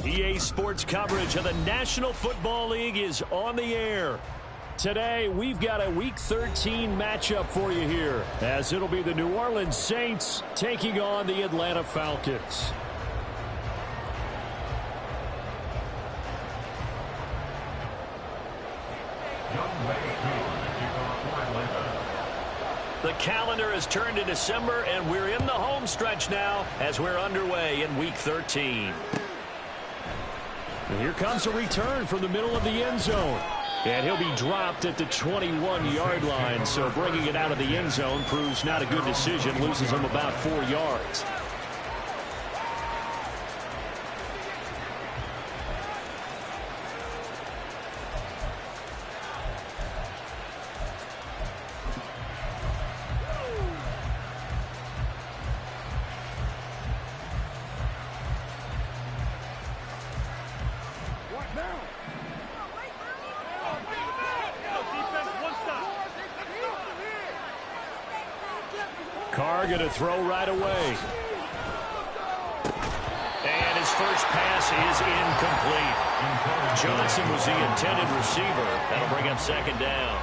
EA Sports coverage of the National Football League is on the air. Today, we've got a Week 13 matchup for you here, as it'll be the New Orleans Saints taking on the Atlanta Falcons. The calendar has turned to December, and we're in the home stretch now as we're underway in Week 13. And here comes a return from the middle of the end zone. And he'll be dropped at the 21-yard line, so bringing it out of the end zone proves not a good decision, loses him about 4 yards. Carr going to throw right away. And his first pass is incomplete. Johnson was the intended receiver. That'll bring up second down.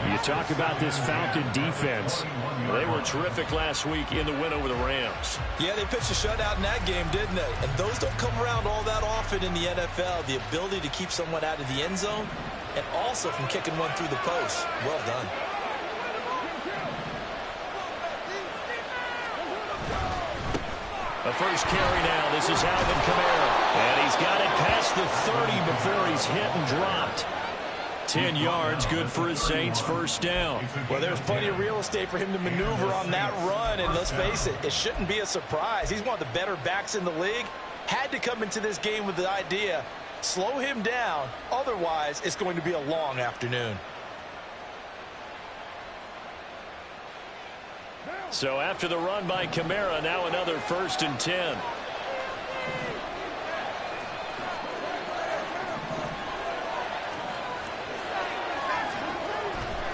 You talk about this Falcon defense. They were terrific last week in the win over the Rams. Yeah, they pitched a shutout in that game, didn't they? And those don't come around all that often in the NFL. The ability to keep someone out of the end zone and also from kicking one through the post. Well done. The first carry now. This is Alvin Kamara. And he's got it past the 30 before he's hit and dropped. 10 yards, good for his Saints, first down. Well, there's plenty of real estate for him to maneuver on that run, and let's face it, it shouldn't be a surprise. He's one of the better backs in the league. Had to come into this game with the idea, slow him down, otherwise it's going to be a long afternoon. So after the run by Kamara, now another 1st and 10.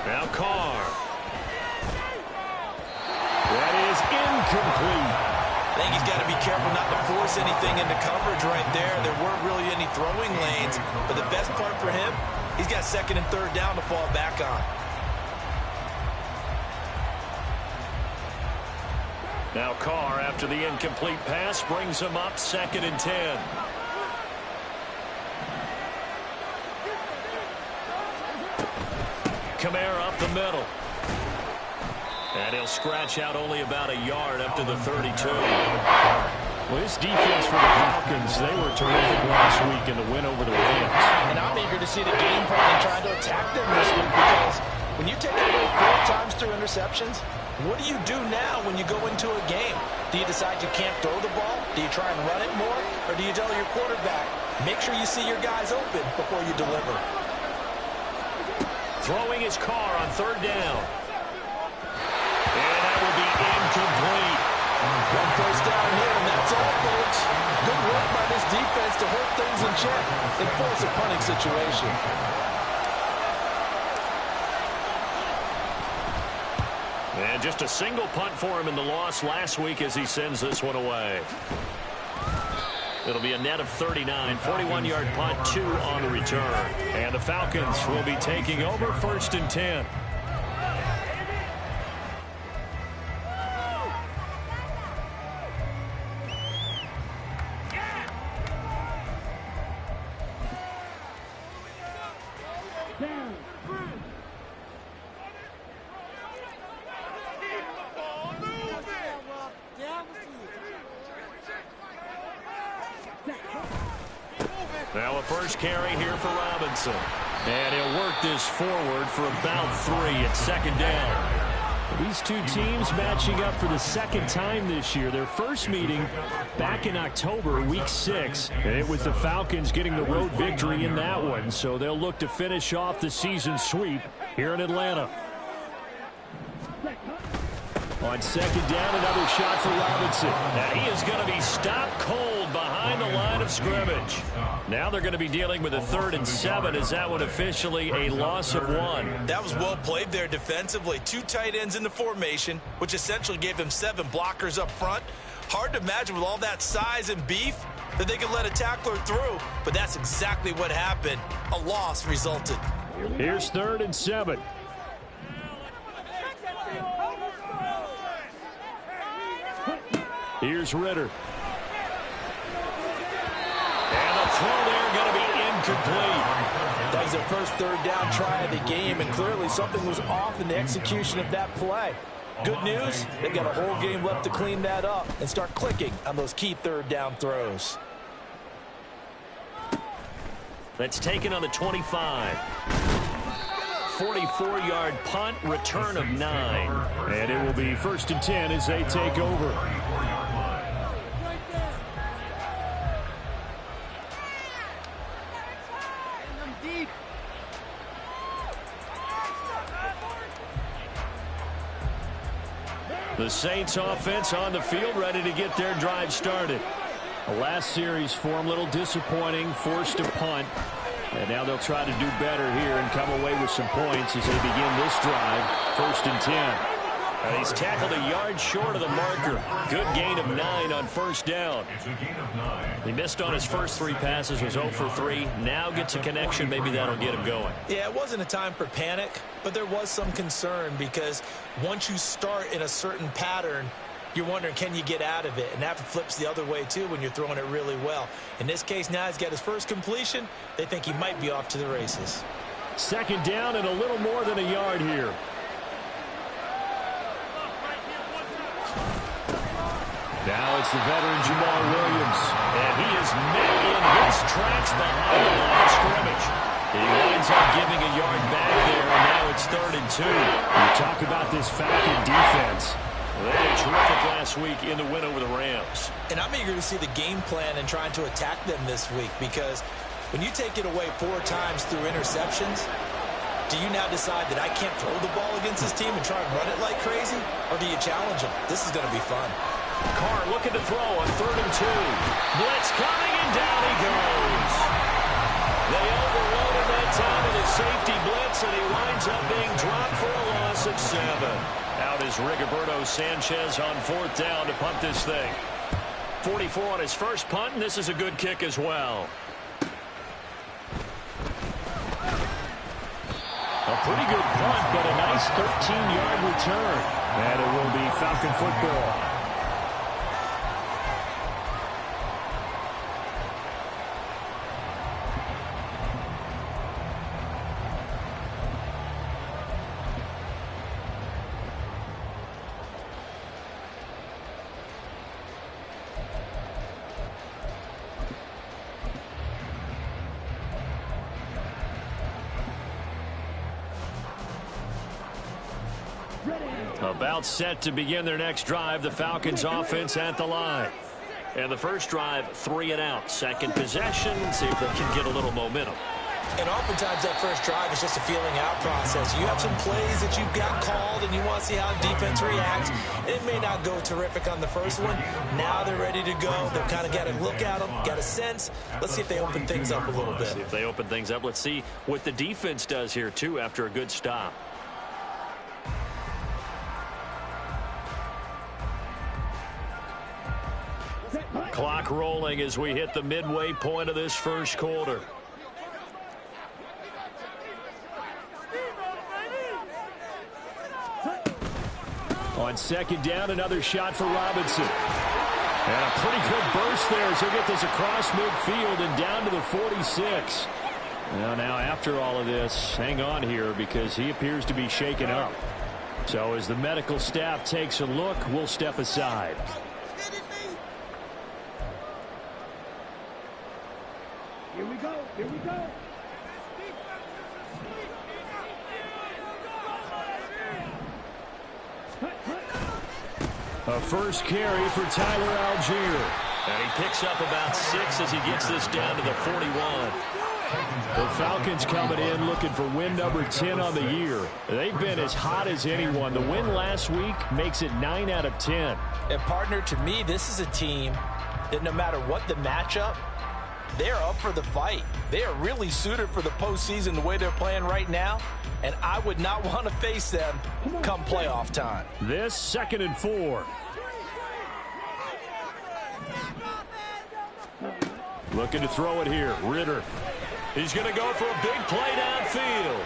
Now Carr. That is incomplete. I think he's got to be careful not to force anything into coverage right there. There weren't really any throwing lanes, but the best part for him, he's got 2nd and 3rd down to fall back on. Now Carr, after the incomplete pass, brings him up 2nd and 10. Kamara up the middle. And he'll scratch out only about a yard up to the 32. Well, this defense for the Falcons, they were terrific last week in the win over the Rams. And I'm eager to see the game plan trying to attack them this week, because when you take it away 4 times through interceptions, what do you do now when you go into a game? Do you decide you can't throw the ball? Do you try and run it more? Or do you tell your quarterback, make sure you see your guys open before you deliver? Throwing his Carr on 3rd down. And that will be incomplete. 1 first down here, and that's all, folks. Good work by this defense to hold things in check and force a punting situation. And just a single punt for him in the loss last week as he sends this one away. It'll be a net of 39, 41-yard punt, 2 on the return. And the Falcons will be taking over 1st and 10. Now a first carry here for Robinson. And he'll work this forward for about 3 at 2nd down. These two teams matching up for the 2nd time this year. Their first meeting back in October, week 6. And it was the Falcons getting the road victory in that one. So they'll look to finish off the season sweep here in Atlanta. On 2nd down, another shot for Robinson. Now he is going to be stopped cold behind the line of scrimmage. Now they're going to be dealing with a 3rd and 7. Is that one officially a loss of 1? That was well played there defensively. 2 tight ends in the formation, which essentially gave them 7 blockers up front. Hard to imagine with all that size and beef, that they could let a tackler through, but that's exactly what happened. A loss resulted. Here's 3rd and 7. Here's Ritter. And the throw there going to be incomplete. That was their first 3rd down try of the game, and clearly something was off in the execution of that play. Good news, they've got a whole game left to clean that up and start clicking on those key 3rd down throws. That's taken on the 25. 44-yard punt, return of 9. And it will be 1st and 10 as they take over. The Saints offense on the field, ready to get their drive started. The last series for them, a little disappointing, forced to punt. And now they'll try to do better here and come away with some points as they begin this drive, 1st and 10. And he's tackled a yard short of the marker. Good gain of 9 on 1st down. He missed on his first 3 passes, was 0 for 3. Now gets a connection. Maybe that'll get him going. Yeah, it wasn't a time for panic, but there was some concern because once you start in a certain pattern, you're wondering, can you get out of it? And that flips the other way, too, when you're throwing it really well. In this case, now he's got his first completion. They think he might be off to the races. 2nd down and a little more than a yard here. Now it's the veteran Jamal Williams. And he is met in his tracks behind the line of scrimmage. He winds up giving a yard back there, and now it's 3rd and 2. You talk about this Falcon defense. They were terrific last week in the win over the Rams. And I'm eager to see the game plan and trying to attack them this week, because when you take it away 4 times through interceptions, do you now decide that I can't throw the ball against this team and try and run it like crazy? Or do you challenge them? This is going to be fun. Carr looking to throw on 3rd and 2. Blitz coming, and down he goes. They overloaded that time with a safety blitz, and he winds up being dropped for a loss of 7. Out is Rigoberto Sanchez on 4th down to punt this thing. 44 on his first punt, and this is a good kick as well. A pretty good punt, but a nice 13-yard return. And it will be Falcon football. About set to begin their next drive. The Falcons offense at the line. And the first drive, 3 and out. Second possession. See if they can get a little momentum. And oftentimes that first drive is just a feeling out process. You have some plays that you've got called and you want to see how defense reacts. It may not go terrific on the first one. Now they're ready to go. They've kind of got to look at them, got a sense. Let's see if they open things up a little bit. See if they open things up. Let's see what the defense does here, too, after a good stop. Clock rolling as we hit the midway point of this first quarter. On 2nd down, another shot for Robinson. And a pretty good burst there as he'll get this across midfield and down to the 46. Well, now after all of this, hang on here because he appears to be shaken up. So as the medical staff takes a look, we'll step aside. Here we go. Here we go. A first carry for Tyler Algier. And he picks up about 6 as he gets this down to the 41. The Falcons coming in looking for win number 10 on the year. They've been as hot as anyone. The win last week makes it 9 out of 10. And partner, to me, this is a team that no matter what the matchup, they're up for the fight. They are really suited for the postseason the way they're playing right now, and I would not want to face them come playoff time. This 2nd and 4. Looking to throw it here. Ritter. He's going to go for a big play downfield.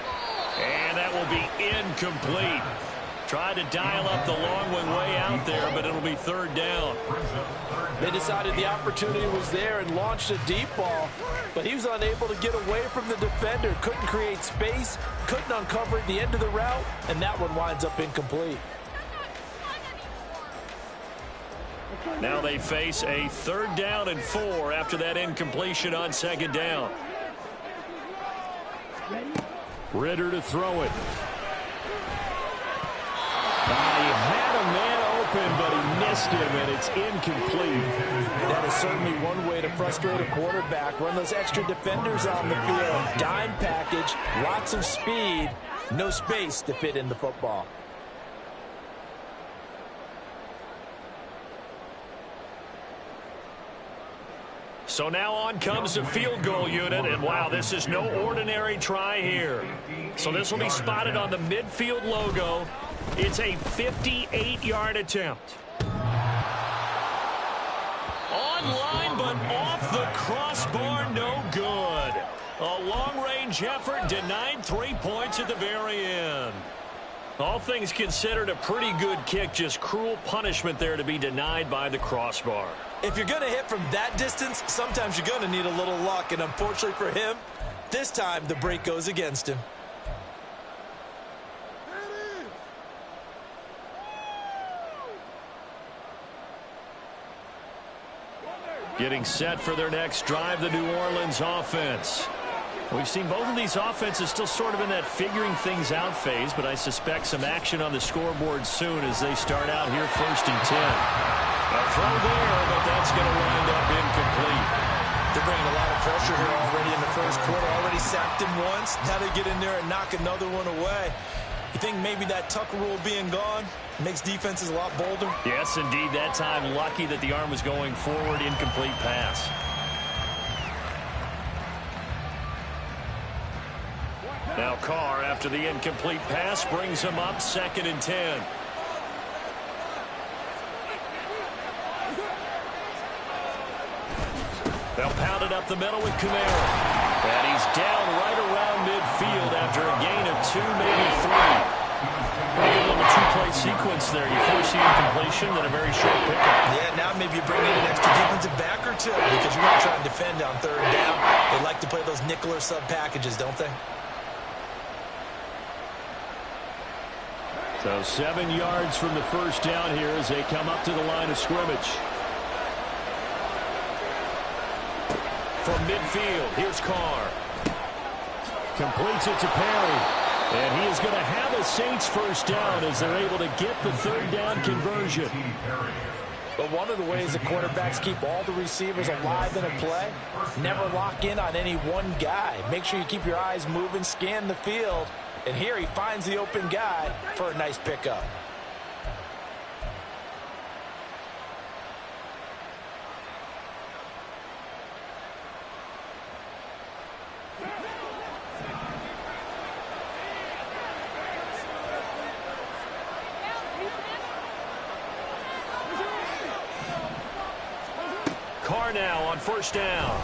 And that will be incomplete. Tried to dial up the long one way out there, but it'll be third down. They decided the opportunity was there and launched a deep ball, but he was unable to get away from the defender. Couldn't create space, couldn't uncover at the end of the route, and that one winds up incomplete. Now they face a 3rd down and 4 after that incompletion on 2nd down. Ritter to throw it. He had a man open, but he missed him, and it's incomplete. That is certainly one way to frustrate a quarterback. Run those extra defenders on the field. Dime package, lots of speed, no space to fit in the football. So now on comes the field goal unit, and wow, this is no ordinary try here. So this will be spotted on the midfield logo. It's a 58-yard attempt. Online, but off the crossbar, no good. A long-range effort denied 3 points at the very end. All things considered, a pretty good kick, just cruel punishment there to be denied by the crossbar. If you're going to hit from that distance, sometimes you're going to need a little luck, and unfortunately for him, this time the break goes against him. Getting set for their next drive, the New Orleans offense. We've seen both of these offenses still sort of in that figuring things out phase, but I suspect some action on the scoreboard soon as they start out here 1st and 10. A throw there, but that's going to wind up incomplete. They're bringing a lot of pressure here already in the first quarter. Already sacked him once. Now they get in there and knock another one away. You think maybe that Tucker rule being gone makes defenses a lot bolder? Yes, indeed. That time, lucky that the arm was going forward. Incomplete pass. Now Carr, after the incomplete pass, brings him up 2nd and 10. They'll pound it up the middle with Kamara. And he's down right around midfield after a gain of 2, maybe 3. A little 2-play sequence there. You force the incompletion, then a very short pickup. Yeah, now maybe you bring in an extra defensive back or two because you're going to try and defend on 3rd down. They like to play those nickel or sub packages, don't they? So 7 yards from the 1st down here as they come up to the line of scrimmage. From midfield, here's Carr. Completes it to Perry. And he is going to have a Saints 1st down as they're able to get the 3rd down conversion. But one of the ways the quarterbacks keep all the receivers alive in a play, never lock in on any one guy. Make sure you keep your eyes moving, scan the field. And here he finds the open guy for a nice pickup. Carr now on 1st down.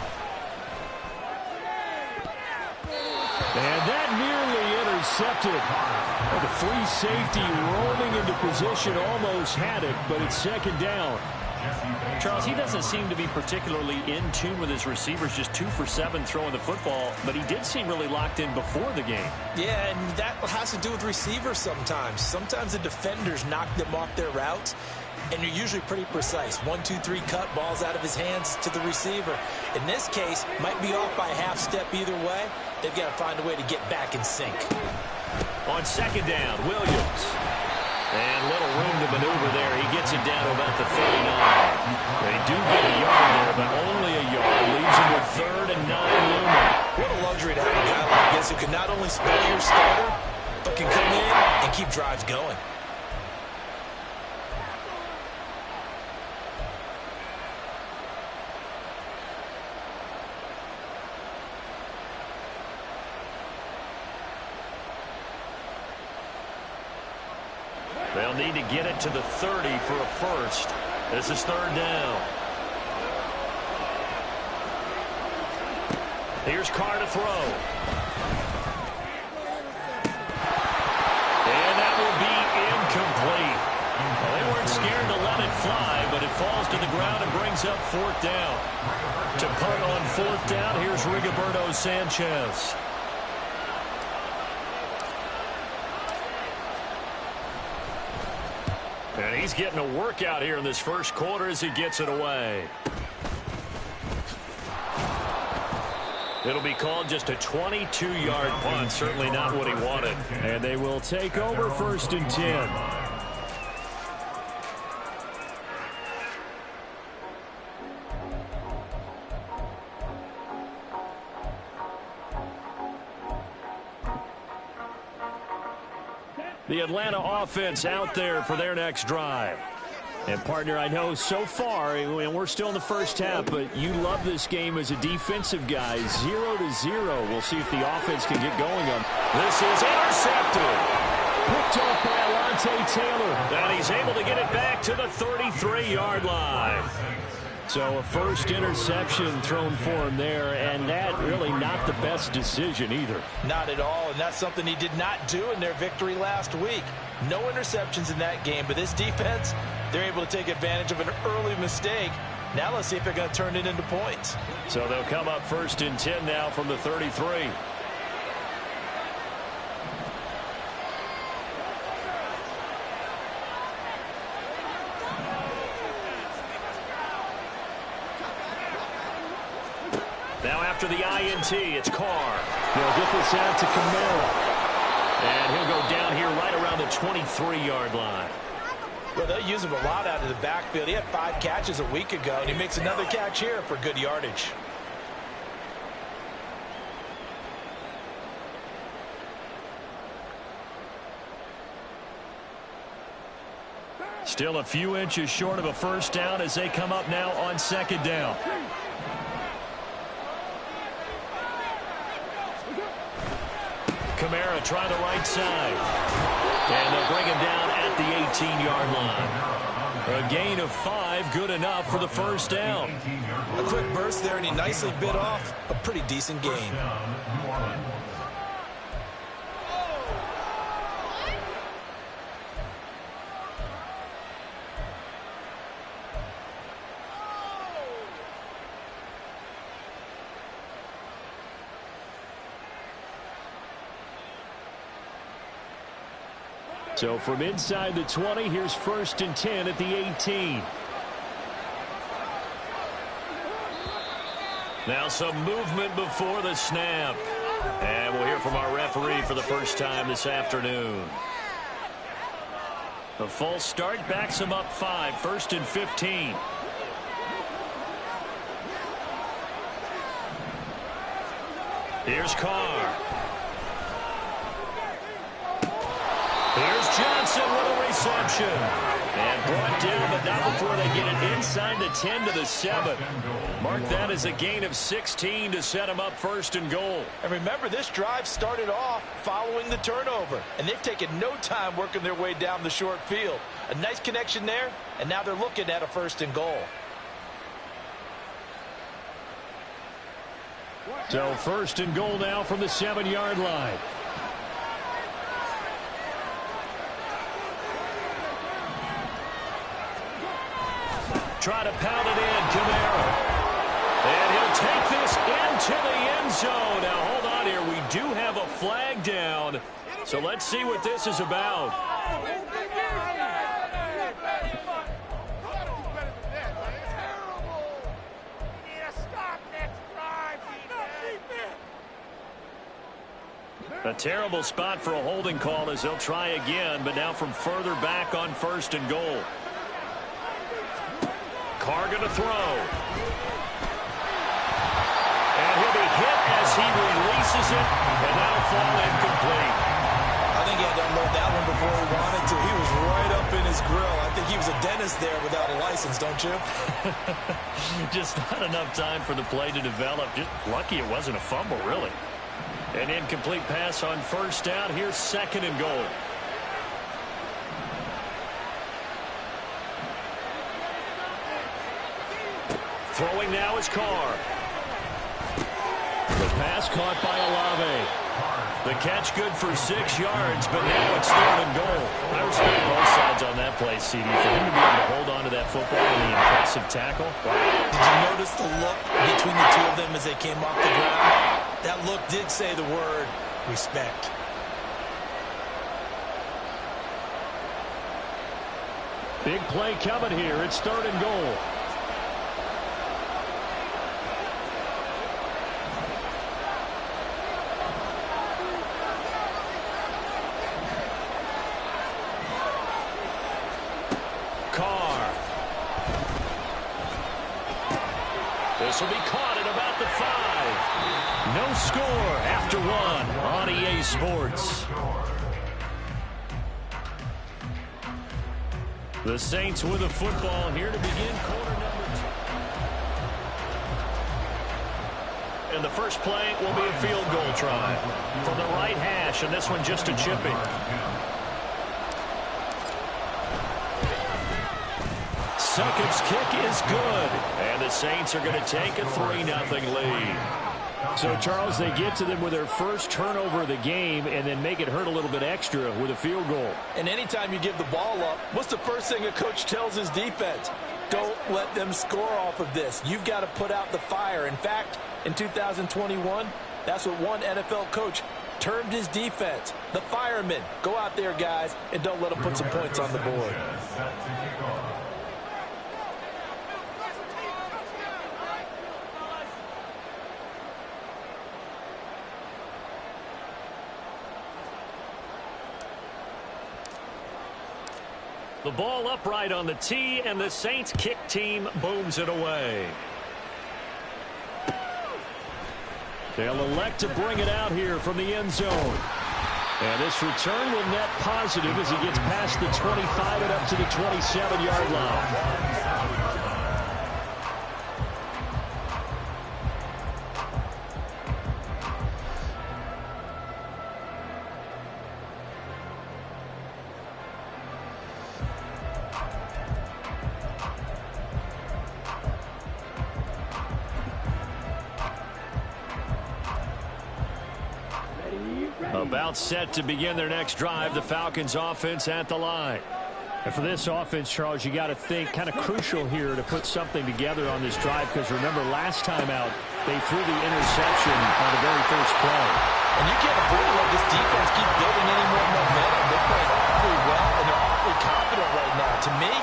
And that nearly intercepted. The free safety rolling into position, almost had it, but it's 2nd down. Charles, he doesn't seem to be particularly in tune with his receivers, just 2 for 7 throwing the football, but he did seem really locked in before the game. Yeah, and that has to do with receivers sometimes. Sometimes the defenders knock them off their routes, and you're usually pretty precise. 1, 2, 3 cut, balls out of his hands to the receiver. In this case, might be off by a half step either way. They've got to find a way to get back in sync. On 2nd down, Williams. And little room to maneuver there. He gets it down to about the 39. They do get a yard there, but only a yard. Leaves him with 3rd and 9 looming. What a luxury to have a guy like this who can not only spell your starter, but can come in and keep drives going. They'll need to get it to the 30 for a 1st. This is 3rd down. Here's Carr to throw. And that will be incomplete. Well, they weren't scared to let it fly, but it falls to the ground and brings up 4th down. To punt on 4th down, here's Rigoberto Sanchez. And he's getting a workout here in this first quarter as he gets it away. It'll be called just a 22-yard punt. Certainly not what he wanted. And they will take over 1st and 10. The Atlanta offense out there for their next drive. And, partner, I know so far, and we're still in the first half, but you love this game as a defensive guy. 0-0. We'll see if the offense can get going on. This is intercepted. Picked off by Alontae Taylor. And he's able to get it back to the 33-yard line. So a first interception thrown for him there, and that really not the best decision either. Not at all, and that's something he did not do in their victory last week. No interceptions in that game, but this defense, they're able to take advantage of an early mistake. Now let's see if they're going to turn it into points. So they'll come up 1st and 10 now from the 33. Now after the INT, it's Carr. They'll get this out to Camara. And he'll go down here right around the 23-yard line. Well, they'll use him a lot out of the backfield. He had 5 catches a week ago, and he makes another catch here for good yardage. Still a few inches short of a first down as they come up now on 2nd down. Camara try the right side. And they'll bring him down at the 18-yard line. A gain of 5, good enough for the first down. A quick burst there, and he nicely bit off a pretty decent gain. So from inside the 20, here's 1st and 10 at the 18. Now some movement before the snap. And we'll hear from our referee for the first time this afternoon. The false start backs him up 5, 1st and 15. Here's Carr. Here's Johnson with a reception. And brought down, but not before they get it inside the 10 to the 7. Mark that as a gain of 16 to set them up 1st and goal. And remember, this drive started off following the turnover, and they've taken no time working their way down the short field. A nice connection there, and now they're looking at a 1st and goal. So 1st and goal now from the 7-yard line. Try to pound it in, Camara. And he'll take this into the end zone. Now, hold on here. We do have a flag down. So let's see what this is about. A terrible spot for a holding call as they'll try again, but now from further back on 1st and goal. Carr going to throw. And he'll be hit as he releases it, and that'll fall incomplete. I think he had to unload that one before he wanted to. He was right up in his grill. I think he was a dentist there without a license, don't you? Just not enough time for the play to develop. Just lucky it wasn't a fumble, really. An incomplete pass on 1st down. Here's 2nd and goal. Throwing now is Carr. The pass caught by Olave. The catch good for 6 yards, but now it's 3rd and goal. I respect both sides on that play, CD. For him to be able to hold on to that football and the impressive tackle. Wow. Did you notice the look between the two of them as they came off the ground? That look did say the word respect. Big play coming here. It's 3rd and goal. This will be caught at about the 5. No score after 1 on EA Sports. The Saints with a football here to begin quarter number 2. And the first play will be a field goal try from the right hash, and this one just a chipping. Second's kick is good, and the Saints are going to take a 3-0 lead. So, Charles, they get to them with their first turnover of the game and then make it hurt a little bit extra with a field goal. And anytime you give the ball up, what's the first thing a coach tells his defense? Don't let them score off of this. You've got to put out the fire. In fact, in 2021, that's what one NFL coach termed his defense. The firemen. Go out there, guys, and don't let them put some points on the board. The ball upright on the tee, and the Saints kick team booms it away. They'll elect to bring it out here from the end zone. And this return will net positive as he gets past the 25 and up to the 27-yard line. About set to begin their next drive, the Falcons offense at the line. And for this offense, Charles, you got to think kind of crucial here to put something together on this drive, because remember last time out they threw the interception on the very first play. And you can't afford to let this defense keep building any more momentum. They're playing awfully well, and they're awfully confident right now. To me,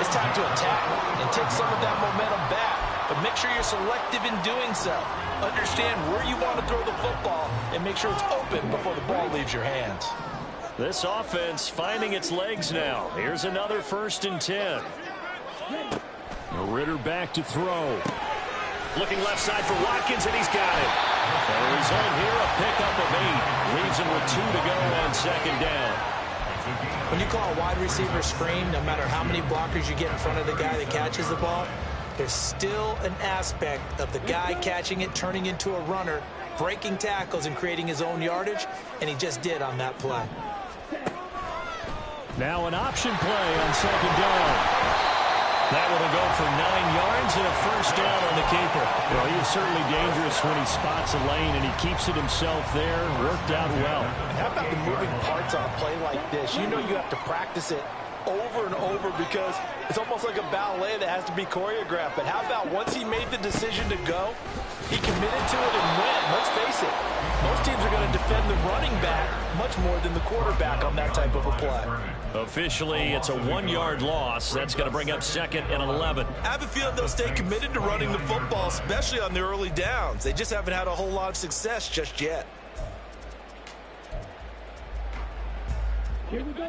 it's time to attack and take some of that momentum back. But make sure you're selective in doing so. Understand where you want to throw the football and make sure it's open before the ball leaves your hands. This offense finding its legs now. Here's another 1st and 10. Ritter back to throw. Looking left side for Watkins, and he's got it. The result here, a pickup of 8. Leaves him with 2 to go on 2nd down. When you call a wide receiver screen, no matter how many blockers you get in front of the guy that catches the ball, there's still an aspect of the guy catching it, turning into a runner, breaking tackles and creating his own yardage, and he just did on that play. Now an option play on 2nd down. That one will go for 9 yards and a 1st down on the keeper. Well, he is certainly dangerous when he spots a lane, and he keeps it himself there. Worked out well. And how about the moving parts on a play like this? You know you have to practice it over and over because it's almost like a ballet that has to be choreographed. But how about once he made the decision to go, he committed to it and went. Let's face it, most teams are going to defend the running back much more than the quarterback on that type of a play. Officially, it's a 1-yard loss. That's going to bring up 2nd and 11. I have a feeling they'll stay committed to running the football, especially on the early downs. They just haven't had a whole lot of success just yet.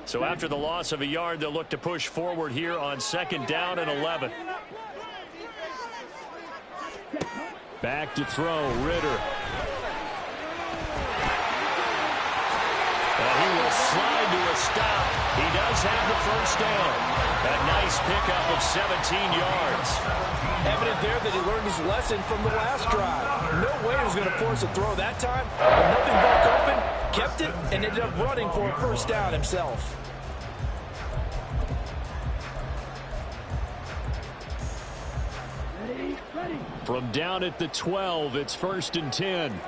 So after the loss of a yard, they'll look to push forward here on 2nd down and 11. Back to throw, Ritter. He will slide to a stop. He does have the 1st down. A nice pickup of 17 yards. Evident there that he learned his lesson from the last drive. No way he was going to force a throw that time. But nothing broke open, kept it, and ended up running for a 1st down himself. From down at the 12, it's 1st and 10.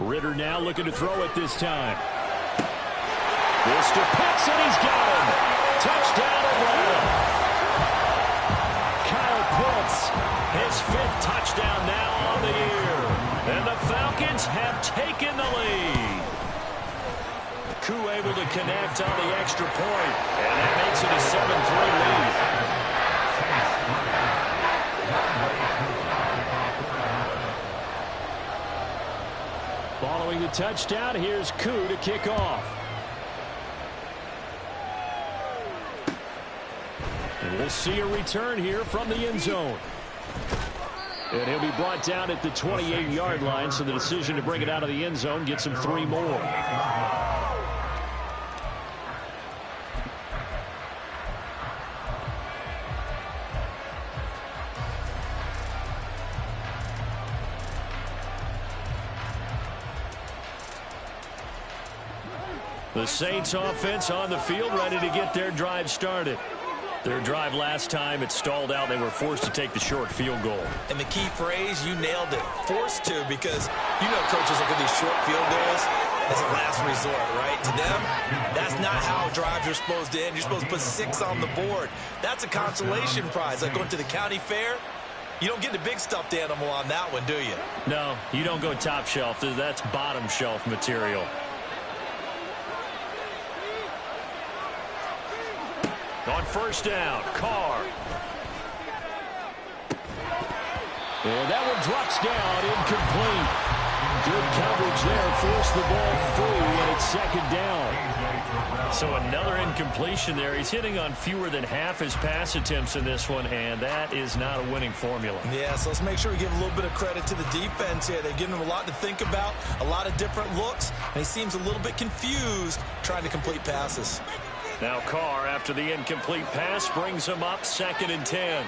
Ritter now looking to throw it this time. Mr. Pitts, and he's got him. Touchdown Atlanta. Kyle Pitts, his 5th touchdown now on the year. And the Falcons have taken the lead. Koo able to connect on the extra point, and that makes it a 7-3 lead. Following the touchdown, here's Koo to kick off. And we'll see a return here from the end zone. And he'll be brought down at the 28-yard line, so the decision to bring it out of the end zone gets him 3 more. The Saints offense on the field, ready to get their drive started. Their drive last time, it stalled out. They were forced to take the short field goal. And the key phrase, you nailed it, forced to, because you know coaches look at these short field goals as a last resort, right? To them, that's not how drives are supposed to end. You're supposed to put 6 on the board. That's a consolation prize, like going to the county fair. You don't get the big stuffed animal on that one, do you? No, you don't go top shelf. That's bottom shelf material. On first down, Carr. And that one drops down, incomplete. Good coverage there, forced the ball free, and it's 2nd down. So another incompletion there. He's hitting on fewer than half his pass attempts in this one, and that is not a winning formula. Yeah, so let's make sure we give a little bit of credit to the defense here. They've given him a lot to think about, a lot of different looks, and he seems a little bit confused trying to complete passes. Now Carr, after the incomplete pass, brings him up 2nd and 10.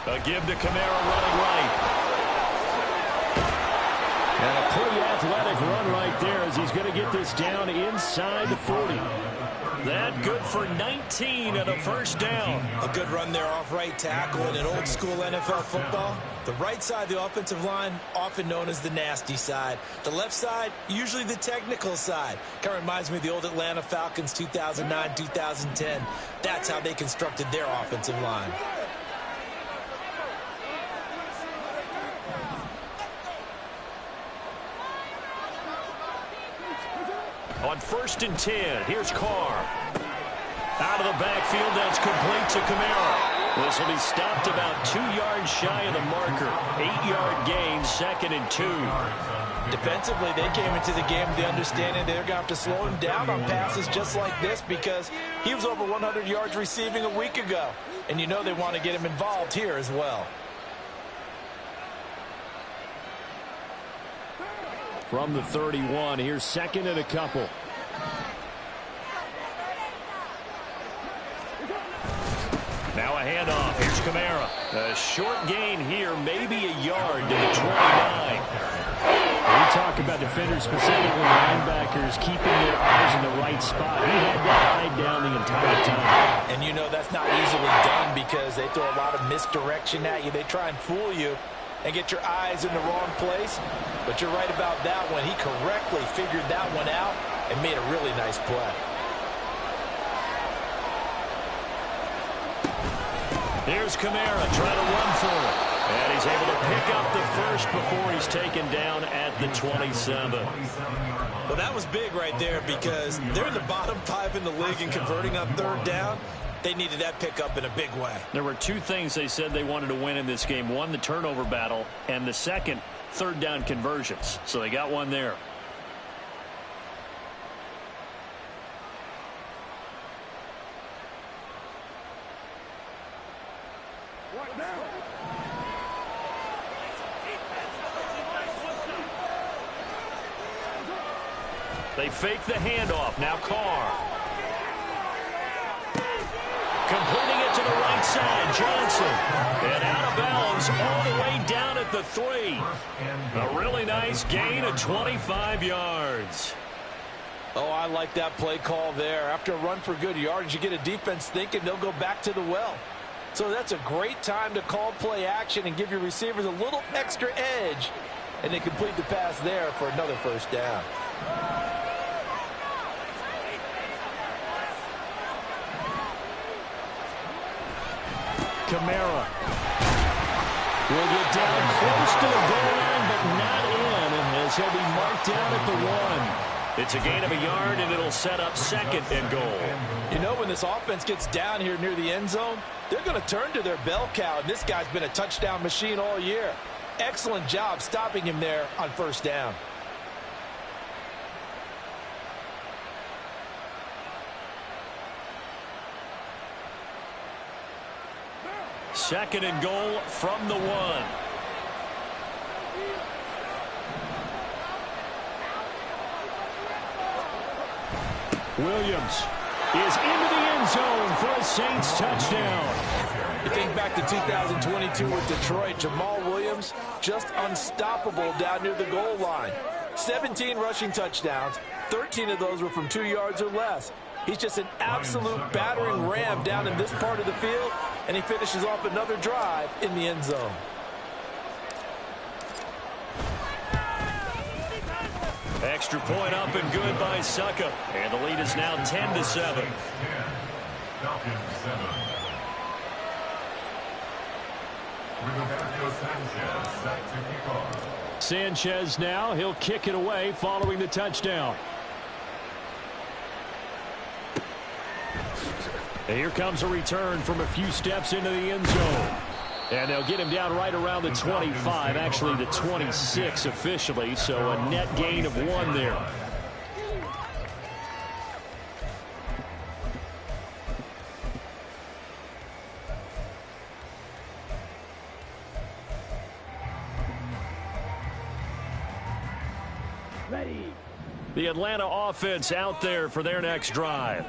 A give to Kamara running right. And a pretty athletic run right there as he's going to get this down inside the 40. That good for 19 and a first down. A good run there off right tackle in an old school NFL football. The right side of the offensive line, often known as the nasty side. The left side, usually the technical side. Kind of reminds me of the old Atlanta Falcons 2009-2010. That's how they constructed their offensive line. On 1st and 10, here's Carr. Out of the backfield, that's complete to Kamara. This will be stopped about 2 yards shy of the marker. 8-yard gain, 2nd and 2. Defensively, they came into the game with the understanding they're going to have to slow him down on passes just like this because he was over 100 yards receiving a week ago. And you know they want to get him involved here as well. From the 31, here's 2nd and a couple. Now a handoff. Here's Kamara. A short gain here, maybe a yard to the 29. We talk about defenders, specifically linebackers, keeping their eyes in the right spot. He had that eye down the entire time. And you know that's not easily done because they throw a lot of misdirection at you. They try and fool you and get your eyes in the wrong place. But you're right about that one. He correctly figured that one out and made a really nice play. Here's Kamara trying to run for it. And he's able to pick up the first before he's taken down at the 27. Well, that was big right there because they're in the bottom 5 in the league and converting on 3rd down. They needed that pickup in a big way. There were 2 things they said they wanted to win in this game. One, the turnover battle, and the second, 3rd down conversions. So they got one there. They fake the handoff. Now Carr. Completing it to the right side, Johnson. And out of bounds all the way down at the 3. A really nice gain of 25 yards. Oh, I like that play call there. After a run for good yards, you get a defense thinking they'll go back to the well. So that's a great time to call play action and give your receivers a little extra edge and they complete the pass there for another first down. Kamara will get down close to the goal line, but not in, as he'll be marked down at the 1. It's a gain of a yard, and it'll set up 2nd and goal. You know, when this offense gets down here near the end zone, they're going to turn to their bell cow, and this guy's been a touchdown machine all year. Excellent job stopping him there on first down. Second and goal from the 1. Williams is into the end zone for a Saints touchdown. You think back to 2022 with Detroit, Jamal Williams just unstoppable down near the goal line. 17 rushing touchdowns, 13 of those were from 2 yards or less. He's just an absolute battering ram down in this part of the field, and he finishes off another drive in the end zone. Extra point up and good by Succa. And the lead is now 10-7. Sanchez now, he'll kick it away following the touchdown. And here comes a return from a few steps into the end zone. And they'll get him down right around the 25, actually the 26 officially, so a net gain of 1 there. Ready. The Atlanta offense out there for their next drive.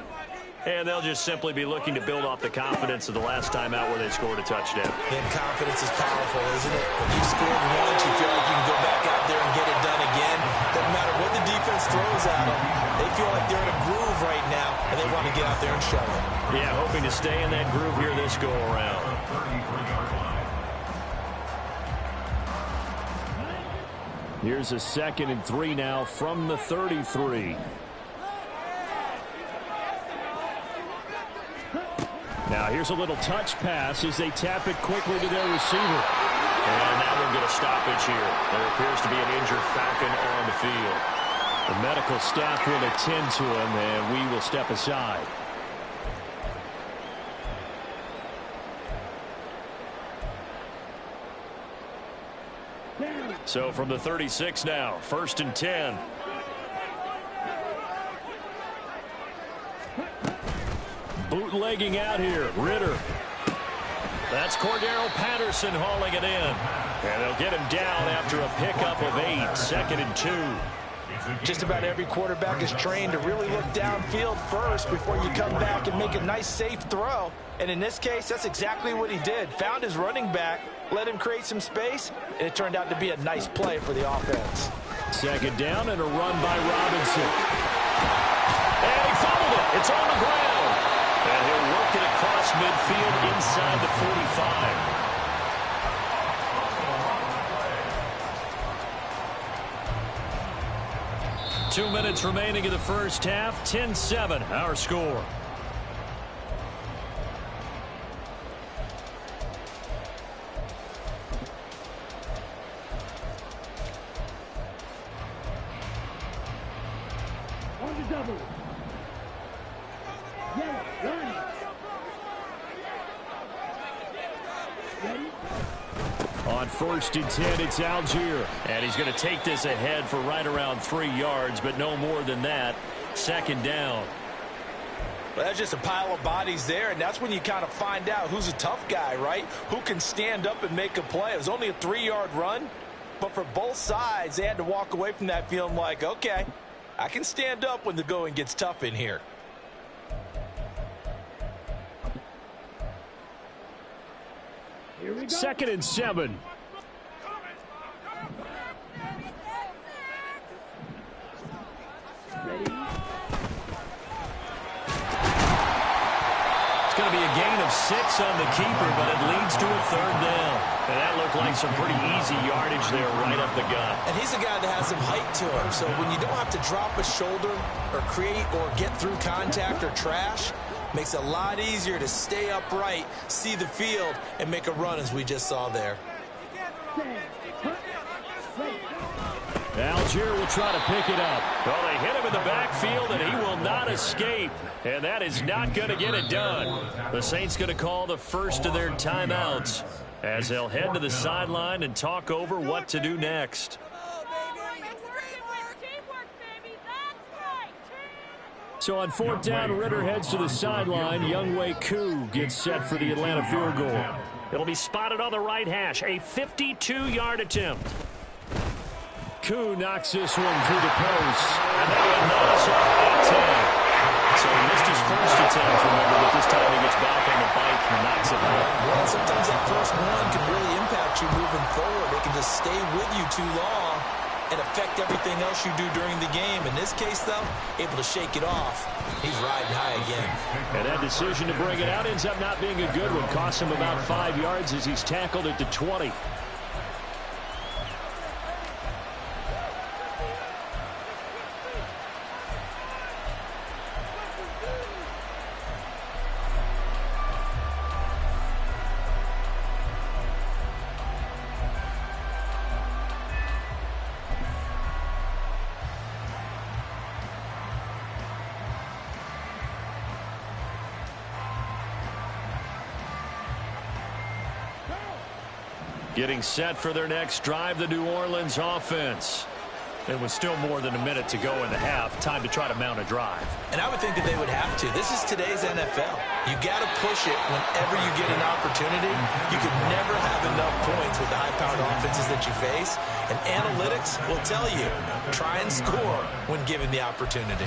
And they'll just simply be looking to build off the confidence of the last time out where they scored a touchdown. And confidence is powerful, isn't it? When you've scored once, you feel like you can go back out there and get it done again. Doesn't matter what the defense throws at them. They feel like they're in a groove right now, and they want to get out there and show it. Yeah, hoping to stay in that groove here this go-around. Here's a 2nd and 3 now from the 33. Now here's a little touch pass as they tap it quickly to their receiver. And now we'll get a stoppage here. There appears to be an injured Falcon on the field. The medical staff will attend to him, and we will step aside. So from the 36 now, 1st and 10. Bootlegging out here, Ritter. That's Cordero Patterson hauling it in. And they'll get him down after a pickup of 8, 2nd and 2. Just about every quarterback is trained to really look downfield first before you come back and make a nice, safe throw. And in this case, that's exactly what he did. Found his running back, let him create some space, and it turned out to be a nice play for the offense. 2nd down and a run by Robinson. And he fumbled it. It's on the ground. And he'll work it across midfield inside the 45. 2 minutes remaining in the first half. 10-7, our score. On the double. Yes, run. Ready? On 1st and 10, it's Algier. And he's going to take this ahead for right around 3 yards, but no more than that. 2nd down. Well, that's just a pile of bodies there, and that's when you kind of find out who's a tough guy, right? Who can stand up and make a play. It was only a 3-yard run, but for both sides, they had to walk away from that feeling like, okay, I can stand up when the going gets tough in here. Here we go. 2nd and 7. Ready? It's going to to be a gain of 6 on the keeper, but it leads to a third down. And that looked like some pretty easy yardage there right up the gut. And he's a guy that has some height to him, so when you don't have to drop a shoulder or create or get through contact or trash, makes it a lot easier to stay upright, see the field, and make a run as we just saw there. Algier will try to pick it up. Well, they hit him in the backfield, and he will not escape. And that is not going to get it done. The Saints going to call the first of their timeouts as they'll head to the sideline and talk over what to do next. So on 4th down, Ritter heads to the sideline. Younghoe Koo gets set for the Atlanta field goal. It'll be spotted on the right hash. A 52-yard attempt. Koo knocks this one through the post. And that will not us off at 10. So he missed his first attempt, remember, but this time he gets back on the bike and knocks it out. Yeah, sometimes that first one can really impact you moving forward. They can just stay with you too long and affect everything else you do during the game. In this case, though, able to shake it off. He's riding high again. And that decision to bring it out ends up not being a good one. Costs him about 5 yards as he's tackled at the 20. Getting set for their next drive, the New Orleans offense. It was still more than a minute to go in the half. Time to try to mount a drive. And I would think that they would have to. This is today's NFL. You got to push it whenever you get an opportunity. You could never have enough points with the high-powered offenses that you face. And analytics will tell you, try and score when given the opportunity.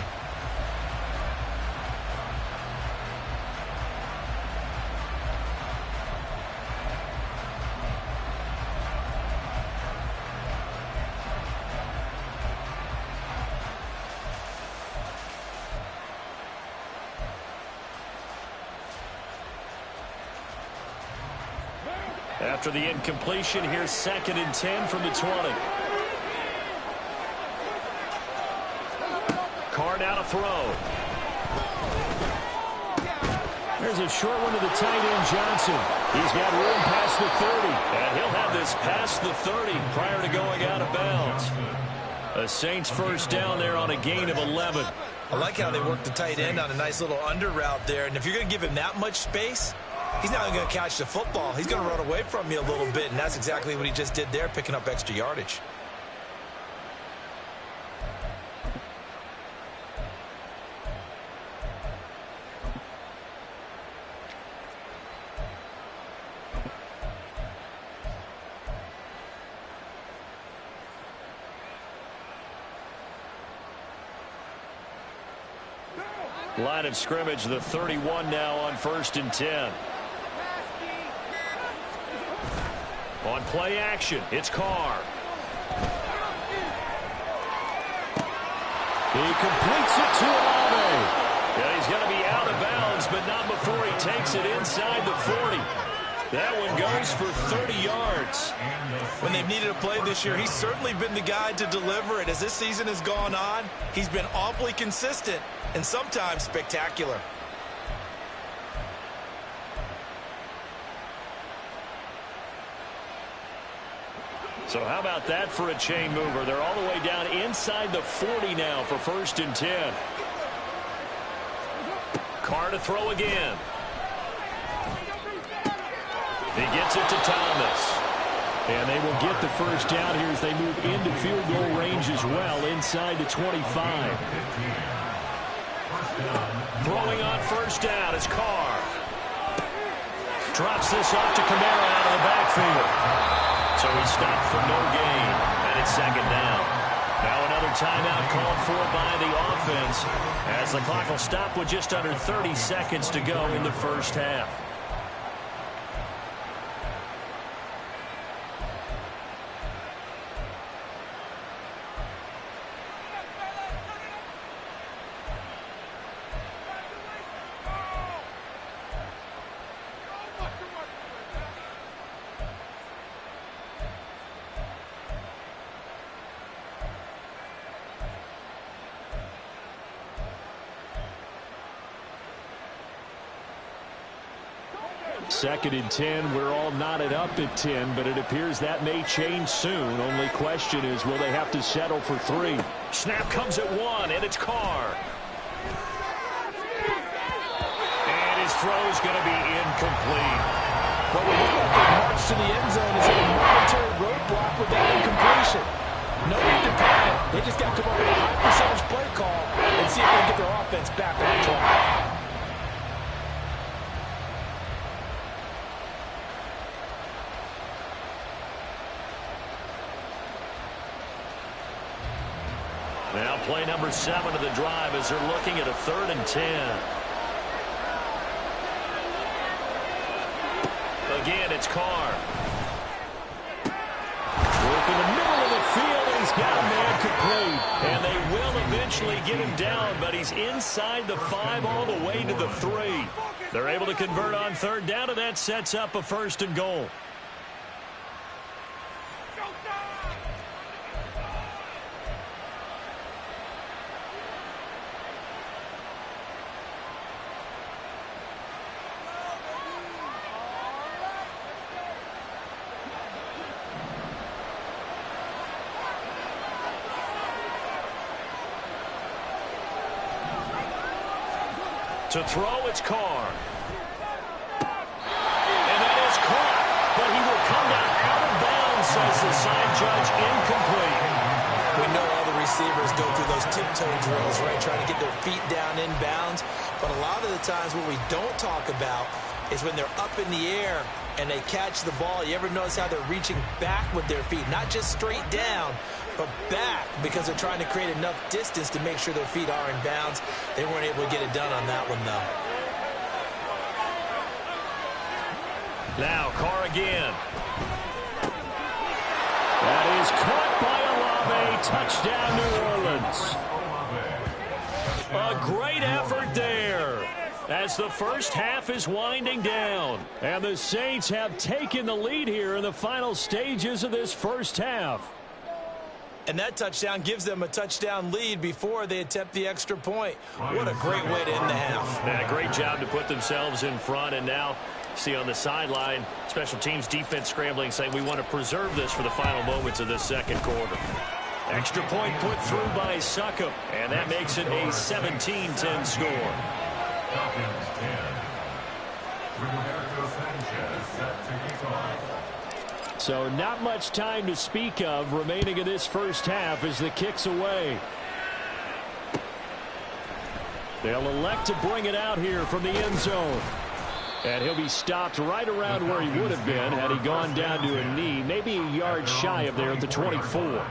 After the incompletion, here's 2nd and 10 from the 20. Carr now to throw. There's a short one to the tight end, Johnson. He's got room past the 30. And he'll have this past the 30 prior to going out of bounds. The Saints first down there on a gain of 11. I like how they work the tight end on a nice little under route there. And if you're going to give him that much space, he's not even going to catch the football. He's going to run away from you a little bit, and that's exactly what he just did there, picking up extra yardage. Line of scrimmage, the 31 now on 1st and 10. On play action, it's Carr. He completes it to Olave. Yeah, he's going to be out of bounds, but not before he takes it inside the 40. That one goes for 30 yards. When they've needed a play this year, he's certainly been the guy to deliver it. As this season has gone on, he's been awfully consistent and sometimes spectacular. So how about that for a chain mover? They're all the way down inside the 40 now for 1st and 10. Carr to throw again. He gets it to Thomas. And they will get the first down here as they move into field goal range as well inside the 25. Throwing on 1st down is Carr. Drops this off to Kamara out of the backfield. So he stopped for no gain, and it's 2nd down. Now another timeout called for by the offense as the clock will stop with just under 30 seconds to go in the first half. 2nd and 10. We're all knotted up at 10, but it appears that may change soon. Only question is, will they have to settle for 3? Snap comes at 1, and it's Carr. And his throw is going to be incomplete. What would look like a march to the end zone is a momentary roadblock with that incompletion. No need to panic. They just got to come up with a high percentage play call and see if they can get their offense back on track. Now play number 7 of the drive as they're looking at a 3rd and 10. Again, it's Carr. Work in the middle of the field, and he's got a man complete. And they will eventually get him down, but he's inside the 5 all the way to the 3. They're able to convert on 3rd down, and that sets up a 1st and goal. To throw, it's Carr. And that is caught, but he will come down out of bounds, says the side judge, incomplete. We know all the receivers go through those tiptoe drills, right, trying to get their feet down inbounds. But a lot of the times what we don't talk about is when they're up in the air and they catch the ball. You ever notice how they're reaching back with their feet, not just straight down, but back, because they're trying to create enough distance to make sure their feet are in bounds. They weren't able to get it done on that one, though. Now Carr again. That is caught by Olave. Touchdown, New Orleans. A great effort there as the first half is winding down. And the Saints have taken the lead here in the final stages of this first half. And that touchdown gives them a touchdown lead before they attempt the extra point. What a great way to end the half. Yeah, great job to put themselves in front. And now, see on the sideline, special teams defense scrambling, saying we want to preserve this for the final moments of this second quarter. Extra point put through by Succop, and that makes it a 17-10 score. So not much time to speak of remaining in this first half as the kick's away. They'll elect to bring it out here from the end zone. And he'll be stopped right around where he would have been had he gone down to a knee, maybe a yard shy of there at the 24.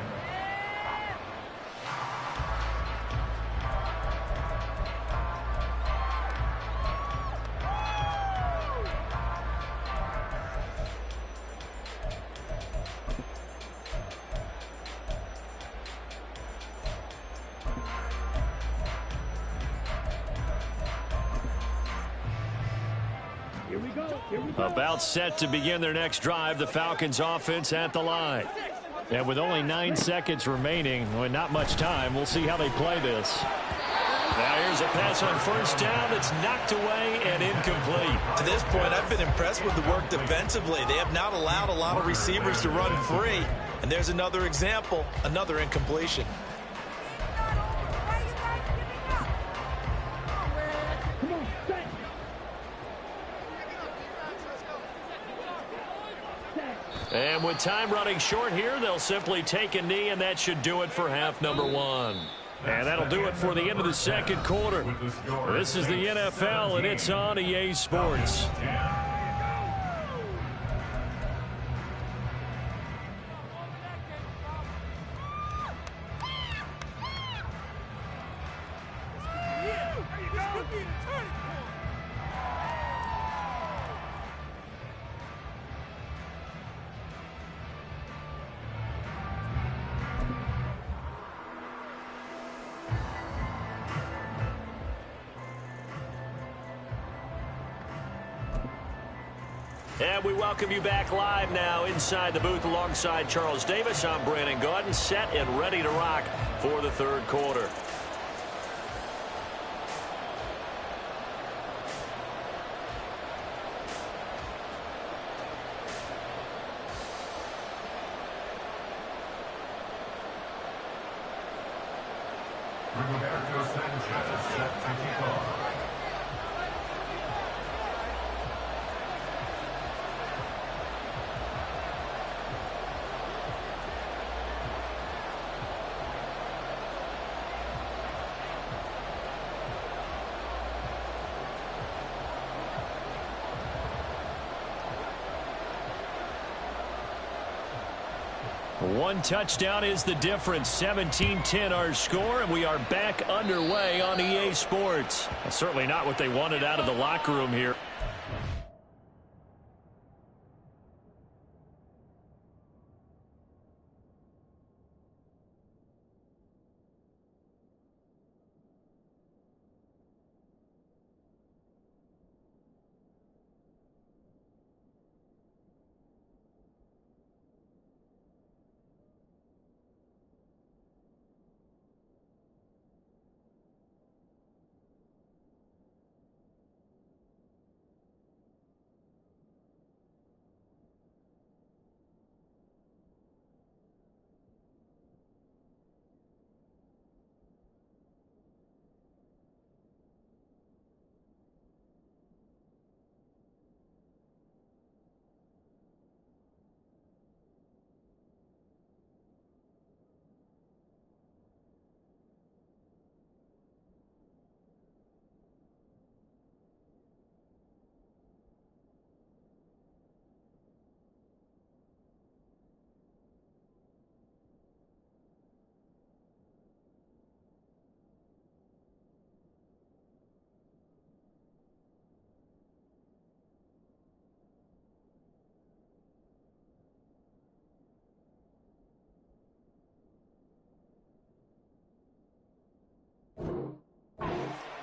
About set to begin their next drive, the Falcons offense at the line. And with only 9 seconds remaining, with not much time, we'll see how they play this. Now here's a pass on first down that's knocked away and incomplete. To this point, I've been impressed with the work defensively. They have not allowed a lot of receivers to run free. And there's another example, another incompletion. And with time running short here, they'll simply take a knee, and that should do it for half number 1. And that'll do it for the end of the second quarter. This is the NFL, and it's on EA Sports. And we welcome you back live now inside the booth alongside Charles Davis. I'm Brandon Gaudin, set and ready to rock for the third quarter. One touchdown is the difference. 17-10 our score, and we are back underway on EA Sports. Certainly not what they wanted out of the locker room here.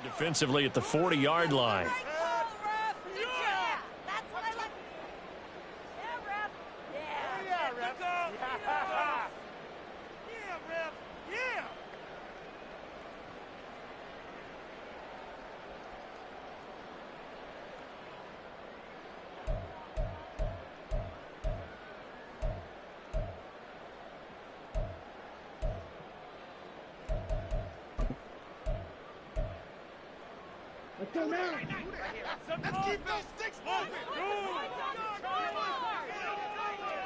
Defensively at the 40-yard line. Let's go now. Let's keep those sticks moving.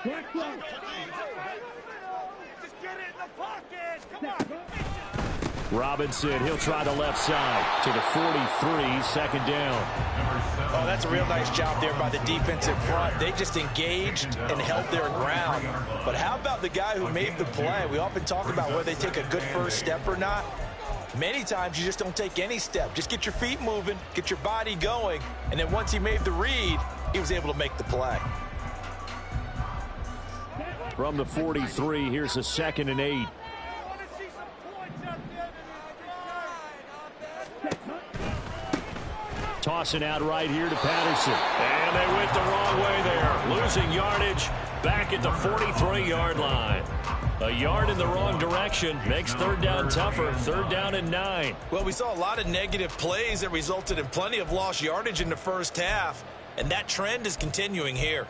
Black clock. Just get it in the pocket. Come on. Robinson, he'll try the left side to the 43, second down. Oh, that's a real nice job there by the defensive front. They just engaged and held their ground. But how about the guy who made the play? We often talk about whether they take a good first step or not. Many times you just don't take any step. Just get your feet moving, get your body going, and then once he made the read, he was able to make the play. From the 43, here's a 2nd and 8. Tossing out right here to Patterson. And they went the wrong way there. Losing yardage back at the 43-yard line. A yard in the wrong direction makes third down tougher. 3rd down and 9. Well, we saw a lot of negative plays that resulted in plenty of lost yardage in the first half, and that trend is continuing here.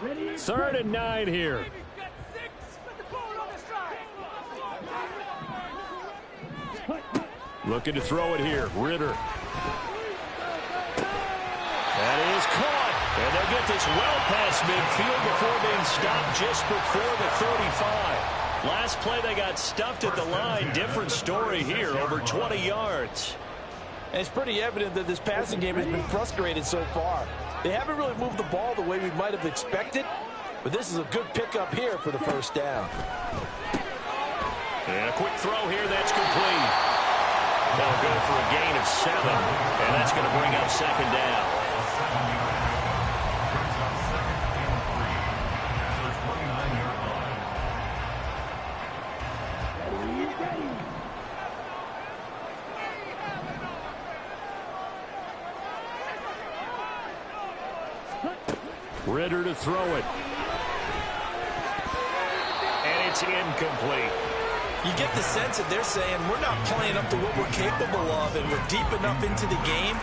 Ready? 3rd and 9 here. Looking to throw it here. Ritter. That is caught. And they'll get this well past midfield before being stopped just before the 35. Last play they got stuffed at the line. Different story here. Over 20 yards. And it's pretty evident that this passing game has been frustrated so far. They haven't really moved the ball the way we might have expected. But this is a good pickup here for the first down. And a quick throw here. That's complete. They'll go for a gain of 7. And that's going to bring up 2nd down. Ritter to throw it. And it's incomplete. You get the sense that they're saying we're not playing up to what we're capable of, and we're deep enough into the game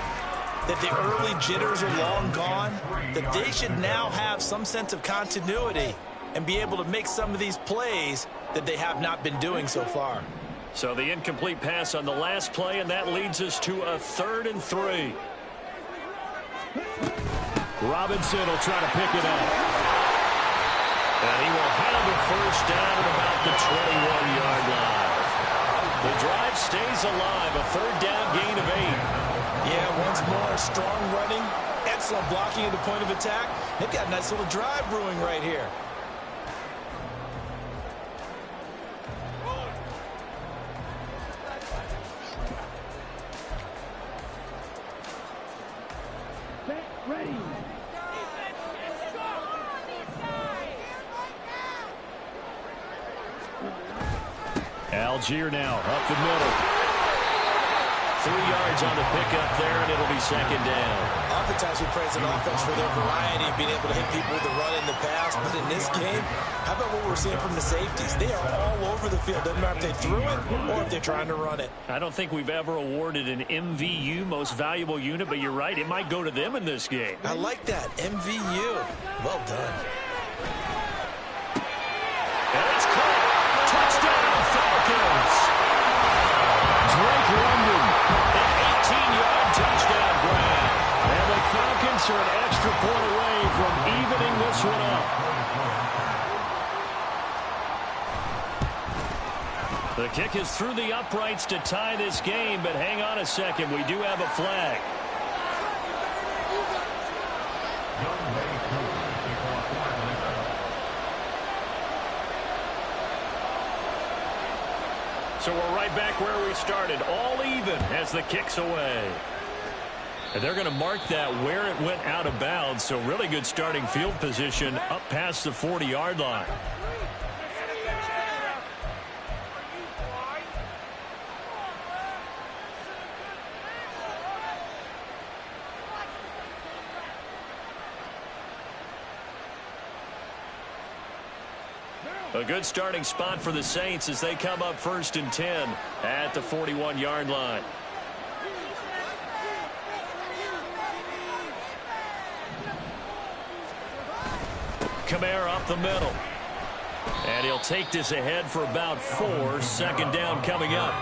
that the early jitters are long gone, that they should now have some sense of continuity and be able to make some of these plays that they have not been doing so far. So the incomplete pass on the last play, and that leads us to a 3rd and 3. Robinson will try to pick it up. And he will have a first down at about the 21-yard line. The drive stays alive. A 3rd down gain of 8. Yeah, once more, strong running, excellent blocking at the point of attack. They've got a nice little drive brewing right here. Set, ready. Algier now up the middle. 3 yards on the pickup there, and it'll be second down. Oftentimes we praise an offense for their variety of being able to hit people with the run in the pass. But in this game, how about what we're seeing from the safeties? They are all over the field. Doesn't matter if they threw it or if they're trying to run it. I don't think we've ever awarded an MVU, most valuable unit, but you're right. It might go to them in this game. I like that. MVU. Well done. And it's caught. Touchdown, Falcons. Drake London, an 18-yard touchdown grab. And the Falcons are an extra point away from evening this one up. The kick is through the uprights to tie this game, but hang on a second. We do have a flag. So we're right back where we started, all even as the kick's away. And they're going to mark that where it went out of bounds, so really good starting field position up past the 40-yard line. A good starting spot for the Saints as they come up 1st and 10 at the 41-yard line. Kamara up the middle. And he'll take this ahead for about 4. Second down coming up.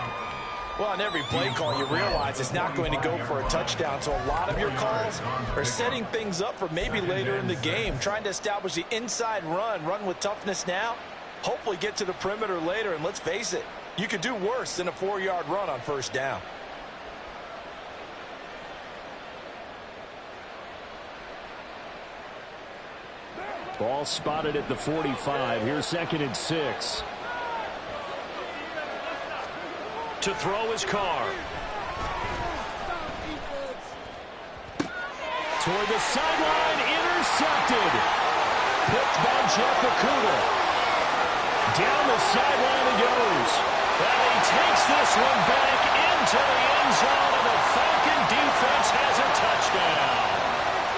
Well, on every play call, you realize it's not going to go for a touchdown. So a lot of your calls are setting things up for maybe later in the game, trying to establish the inside run with toughness now. Hopefully get to the perimeter later, and let's face it, you could do worse than a 4-yard run on first down. Ball spotted at the 45. Here's 2nd and 6. To throw his car. Toward the sideline, intercepted. Picked by Jeff Okudah. Down the sideline he goes. And he takes this one back into the end zone, and the Falcon defense has a touchdown.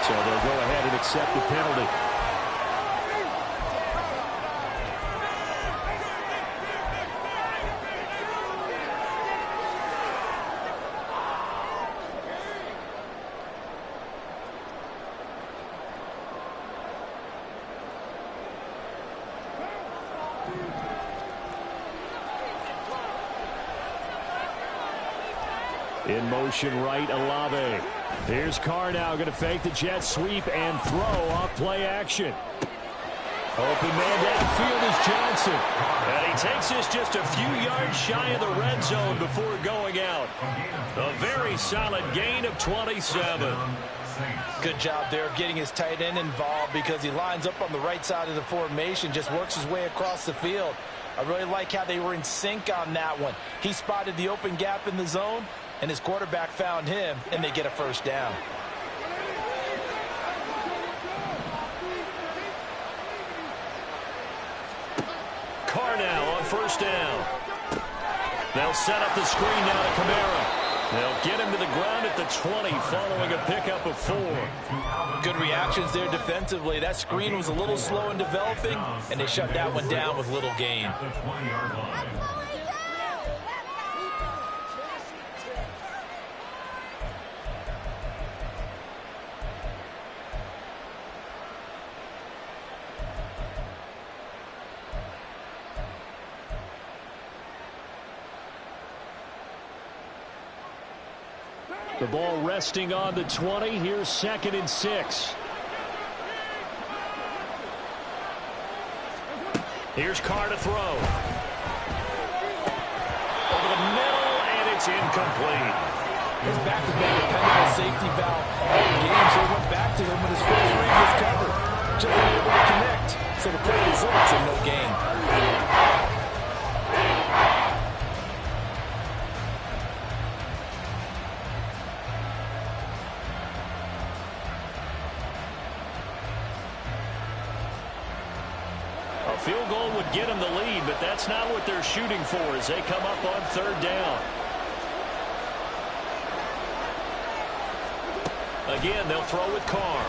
So they'll go ahead and accept the penalty. In motion right, Olave. Here's Carr now going to fake the jet sweep and throw off play action. Open man downfield is Johnson. And he takes this just a few yards shy of the red zone before going out. A very solid gain of 27. Good job there of getting his tight end involved because he lines up on the right side of the formation, just works his way across the field. I really like how they were in sync on that one. He spotted the open gap in the zone, and his quarterback found him, and they get a first down. Carr now on first down. They'll set up the screen now to Kamara. They'll get him to the ground at the 20 following a pickup of 4. Good reactions there defensively. That screen was a little slow in developing, and they shut that one down with little gain. The ball resting on the 20. Here's 2nd and 6. Here's Carr to throw. Over the middle, and it's incomplete. His back has been a dependable safety valve all game, so he went back to him when his first read was covered. Just unable to connect, so the play results in no gain. A field goal would get them the lead, but that's not what they're shooting for as they come up on third down. Again, they'll throw with Carr.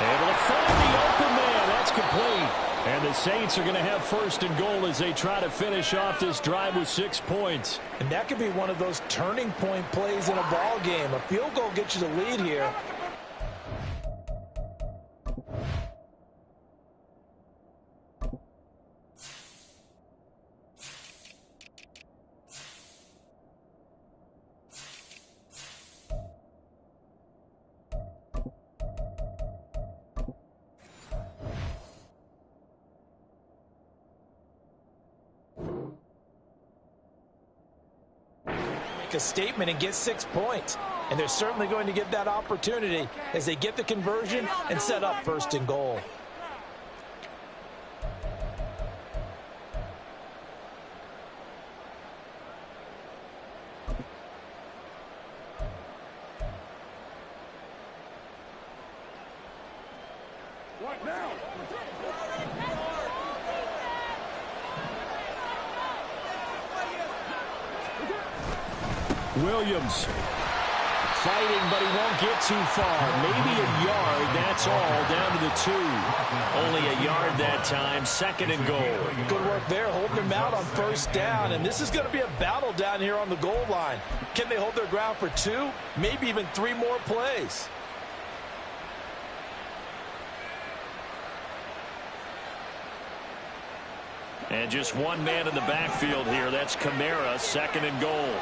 Able to find the open man. That's complete. And the Saints are going to have first and goal as they try to finish off this drive with 6 points. And that could be one of those turning point plays in a ball game. A field goal gets you the lead here. A statement and get 6 points, and they're certainly going to get that opportunity as they get the conversion and set up first and goal. What now? Williams fighting, but he won't get too far. Maybe a yard, that's all, down to the 2. Only a yard that time, second and goal. Good work there, holding them out on first down, and this is going to be a battle down here on the goal line. Can they hold their ground for 2, maybe even 3 more plays? And just one man in the backfield here. That's Kamara, second and goal.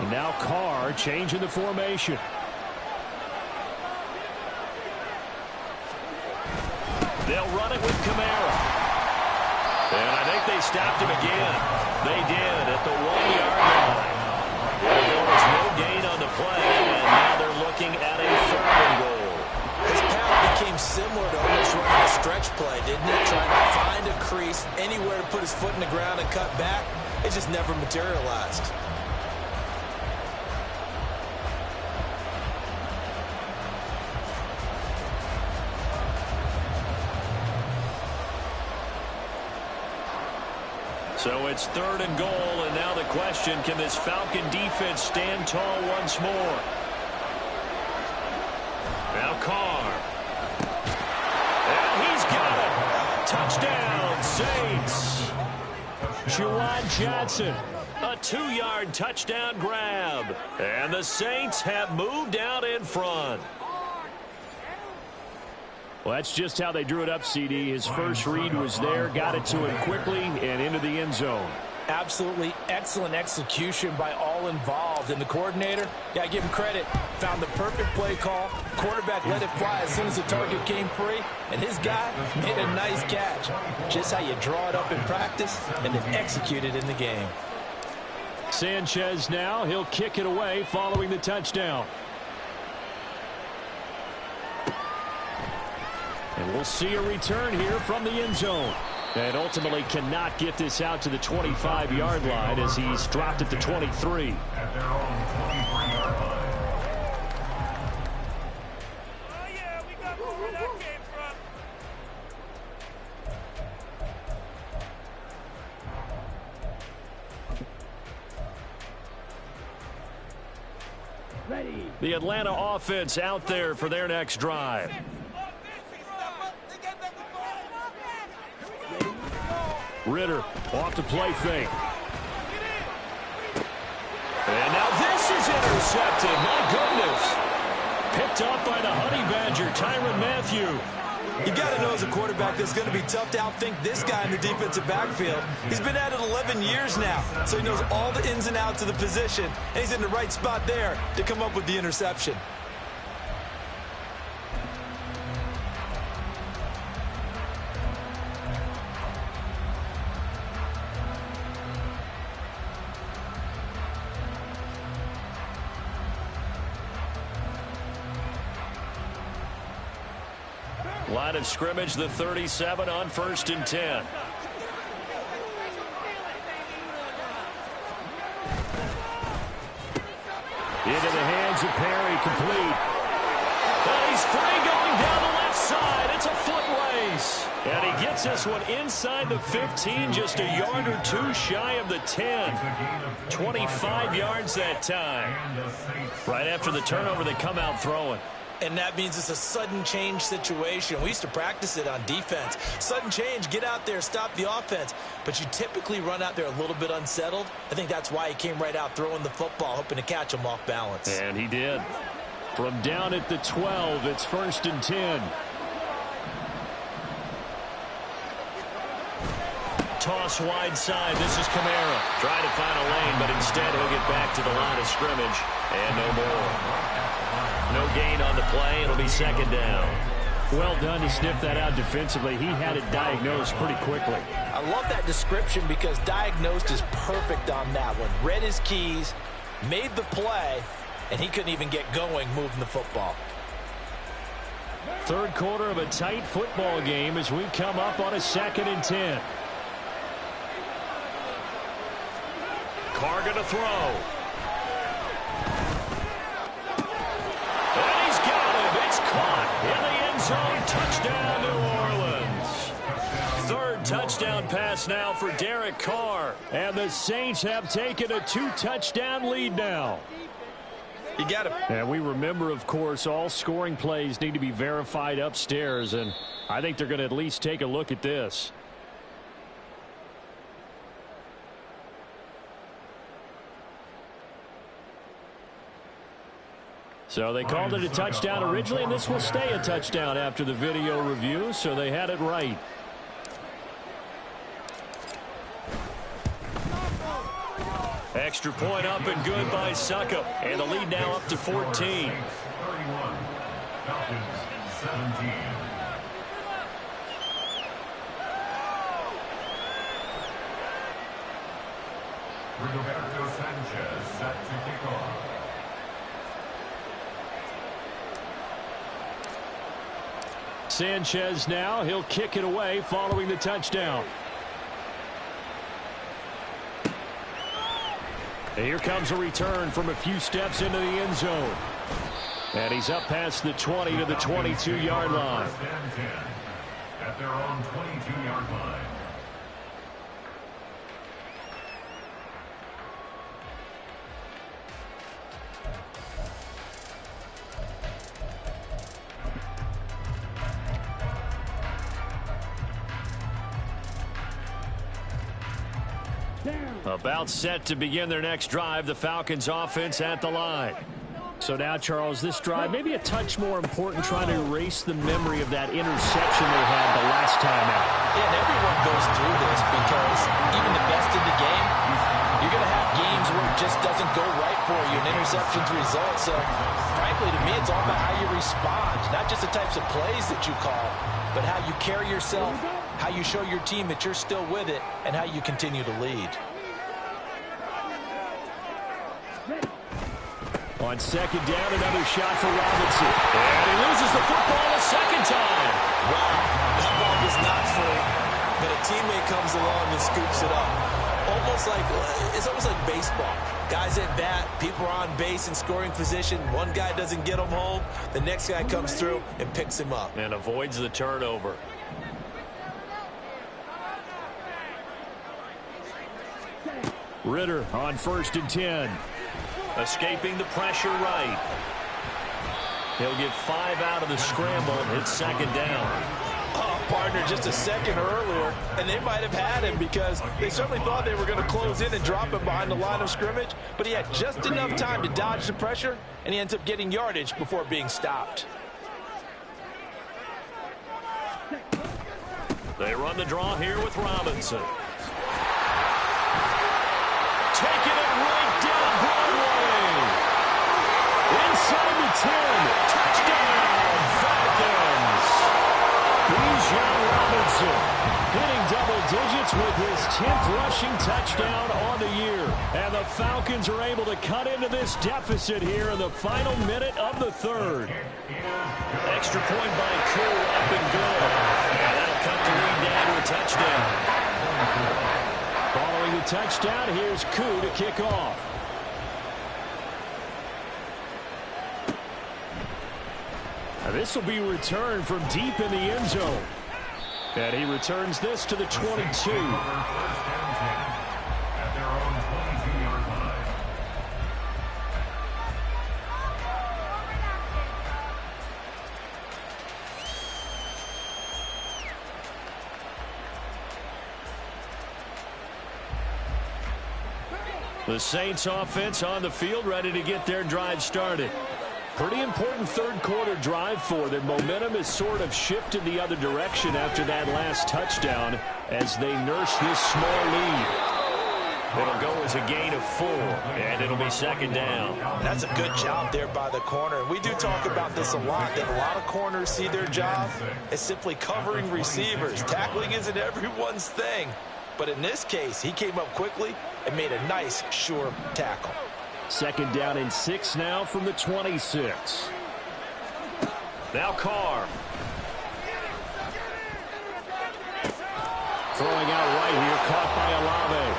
And now Carr changing the formation. They'll run it with Kamara. And I think they stopped him again. They did at the 1-yard line. There was no gain on the play, and now they're looking at a third and goal. This pass became similar to almost running a stretch play, didn't it? Trying to find a crease, anywhere to put his foot in the ground and cut back. It just never materialized. So it's third and goal, and now the question, can this Falcon defense stand tall once more? Now Carr. And he's got it. Touchdown, Saints. Juwan Johnson, a 2-yard touchdown grab. And the Saints have moved out in front. Well, that's just how they drew it up, CD. His first read was there, got it to him quickly, and into the end zone. Absolutely excellent execution by all involved. And the coordinator, yeah, give him credit, found the perfect play call. Quarterback let it fly as soon as the target came free, and his guy made a nice catch. Just how you draw it up in practice and then execute it in the game. Sanchez now, he'll kick it away following the touchdown. And we'll see a return here from the end zone. And ultimately cannot get this out to the 25-yard line as he's dropped at the 23. Ready. The Atlanta offense out there for their next drive. Ritter off the play fake. And now this is intercepted. My goodness. Picked up by the Honey Badger, Tyrann Mathieu. You got to know as a quarterback it's going to be tough to outthink this guy in the defensive backfield. He's been at it 11 years now, so he knows all the ins and outs of the position, and he's in the right spot there to come up with the interception. Line of scrimmage, the 37 on 1st and 10. Into the hands of Perry, complete. And he's free going down the left side. It's a foot race. And he gets this one inside the 15, just a yard or two shy of the 10. 25 yards that time. Right after the turnover, they come out throwing. And that means it's a sudden change situation. We used to practice it on defense. Sudden change, get out there, stop the offense. But you typically run out there a little bit unsettled. I think that's why he came right out throwing the football, hoping to catch him off balance. And he did. From down at the 12, it's 1st and 10. Toss wide side. This is Kamara. Trying to find a lane, but instead he'll get back to the line of scrimmage. And no more. No gain on the play. It'll be 2nd down. Well done to sniff that out defensively. He had it diagnosed pretty quickly. I love that description because diagnosed is perfect on that one. Read his keys, made the play, and he couldn't even get going moving the football. Third quarter of a tight football game as we come up on a 2nd and 10. Carr going to throw. In the end zone, touchdown, New Orleans. Third touchdown pass now for Derek Carr. And the Saints have taken a 2-touchdown lead now. You got him. And we remember, of course, all scoring plays need to be verified upstairs. And I think they're going to at least take a look at this. So they called it a touchdown originally, and this will stay a touchdown after the video review, so they had it right. Extra point up and good by Suckup. And the lead now up to 14. 31. Falcons 17. Rigoberto Sanchez set to kick off. Sanchez now, he'll kick it away following the touchdown. And here comes a return from a few steps into the end zone. And he's up past the 20 to the 22-yard line. At their own 22-yard line. About set to begin their next drive, the Falcons offense at the line. So now, Charles, this drive maybe a touch more important, trying to erase the memory of that interception they had the last time out. Yeah, and everyone goes through this because even the best in the game, you're going to have games where it just doesn't go right for you, and interceptions result. So, frankly, to me, it's all about how you respond, not just the types of plays that you call, but how you carry yourself, how you show your team that you're still with it, and how you continue to lead. On 2nd down, another shot for Robinson. And he loses the football a 2nd time. Wow, that ball was not free, but a teammate comes along and scoops it up. It's almost like baseball. Guys at bat, people are on base in scoring position. One guy doesn't get him home. The next guy comes through and picks him up. And avoids the turnover. Ritter on 1st and 10. Escaping the pressure right. He'll get 5 out of the scramble. It's 2nd down. Oh, partner, just a second earlier, and they might have had him because they certainly thought they were going to close in and drop him behind the line of scrimmage, but he had just enough time to dodge the pressure, and he ends up getting yardage before being stopped. They run the draw here with Robinson. Taking it right down Broadway. Inside the 10. Touchdown, Falcons. Bijan Robinson hitting double digits Lawrence with his 10th rushing touchdown on the year. And the Falcons are able to cut into this deficit here in the final minute of the third. Extra point by Koo, up and good. And that'll cut the lead down to a touchdown. Following the touchdown, here's Koo to kick off. Now this will be returned from deep in the end zone. And he returns this to the 22. At their own 22-yard line. The Saints offense on the field, ready to get their drive started. Pretty important third quarter drive for them. Momentum has sort of shifted the other direction after that last touchdown as they nurse this small lead. It'll go as a gain of 4, and it'll be second down. That's a good job there by the corner. And we do talk about this a lot, that a lot of corners see their job as simply covering receivers. Tackling isn't everyone's thing. But in this case, he came up quickly and made a nice, sure tackle. Second down and 6 now from the 26. Now Carr. Throwing out right here, caught by Olave.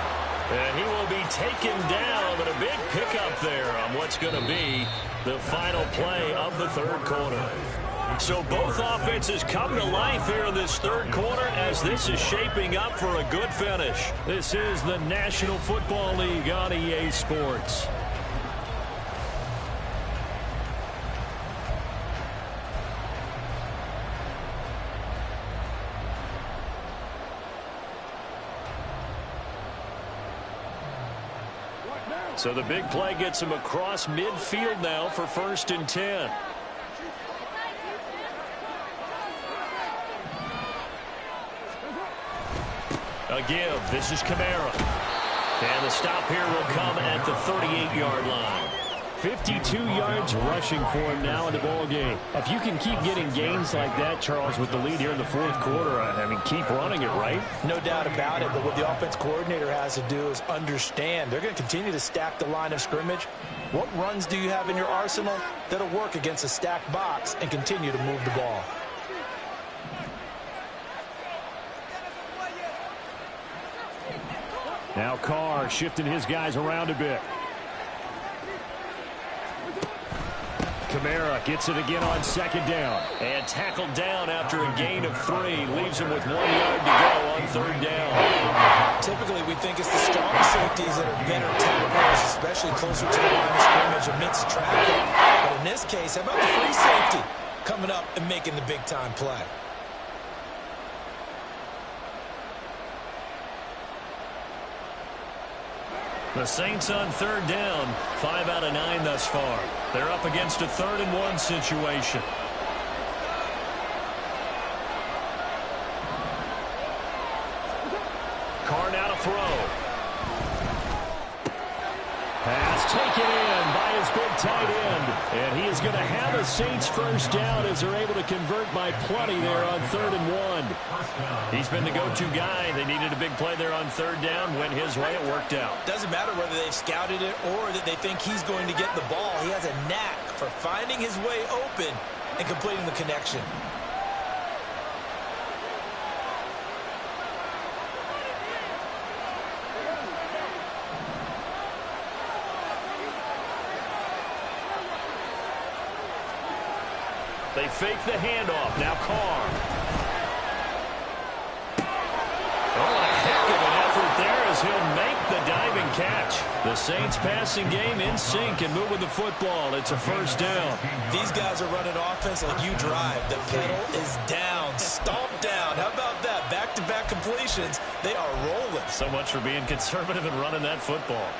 And he will be taken down, but a big pickup there on what's going to be the final play of the third quarter. So both offenses come to life here in this third quarter as this is shaping up for a good finish. This is the National Football League on EA Sports. So the big play gets him across midfield now for 1st and 10. A give. This is Kamara. And the stop here will come at the 38-yard line. 52 yards rushing for him now in the ball game. If you can keep getting gains like that, Charles, with the lead here in the fourth quarter, I mean, keep running it, right? No doubt about it, but what the offense coordinator has to do is understand they're going to continue to stack the line of scrimmage. What runs do you have in your arsenal that'll work against a stacked box and continue to move the ball? Now Carr shifting his guys around a bit. Kamara gets it again on second down. And tackled down after a gain of 3. Leaves him with 1 yard to go on third down. Typically, we think it's the strong safeties that are better tacklers, especially closer to the line of scrimmage amidst traffic. But in this case, how about the free safety coming up and making the big-time play? The Saints on third down, 5 out of 9 thus far. They're up against a 3rd and 1 situation. Carr now to throw. Pass taken in by his big tight end. And he is going to have a Saints first down as they're able to convert by plenty there on 3rd and 1. He's been the go-to guy. They needed a big play there on third down. Went his way. It worked out. Doesn't matter whether they've scouted it or that they think he's going to get the ball. He has a knack for finding his way open and completing the connection. They fake the handoff. Now Carr. Oh, a heck of an effort there as he'll make the diving catch. The Saints passing game in sync and moving the football. It's a first down. These guys are running offense like you drive. The pedal is down, stomped down. How about that? Back-to-back completions. They are rolling. So much for being conservative and running that football.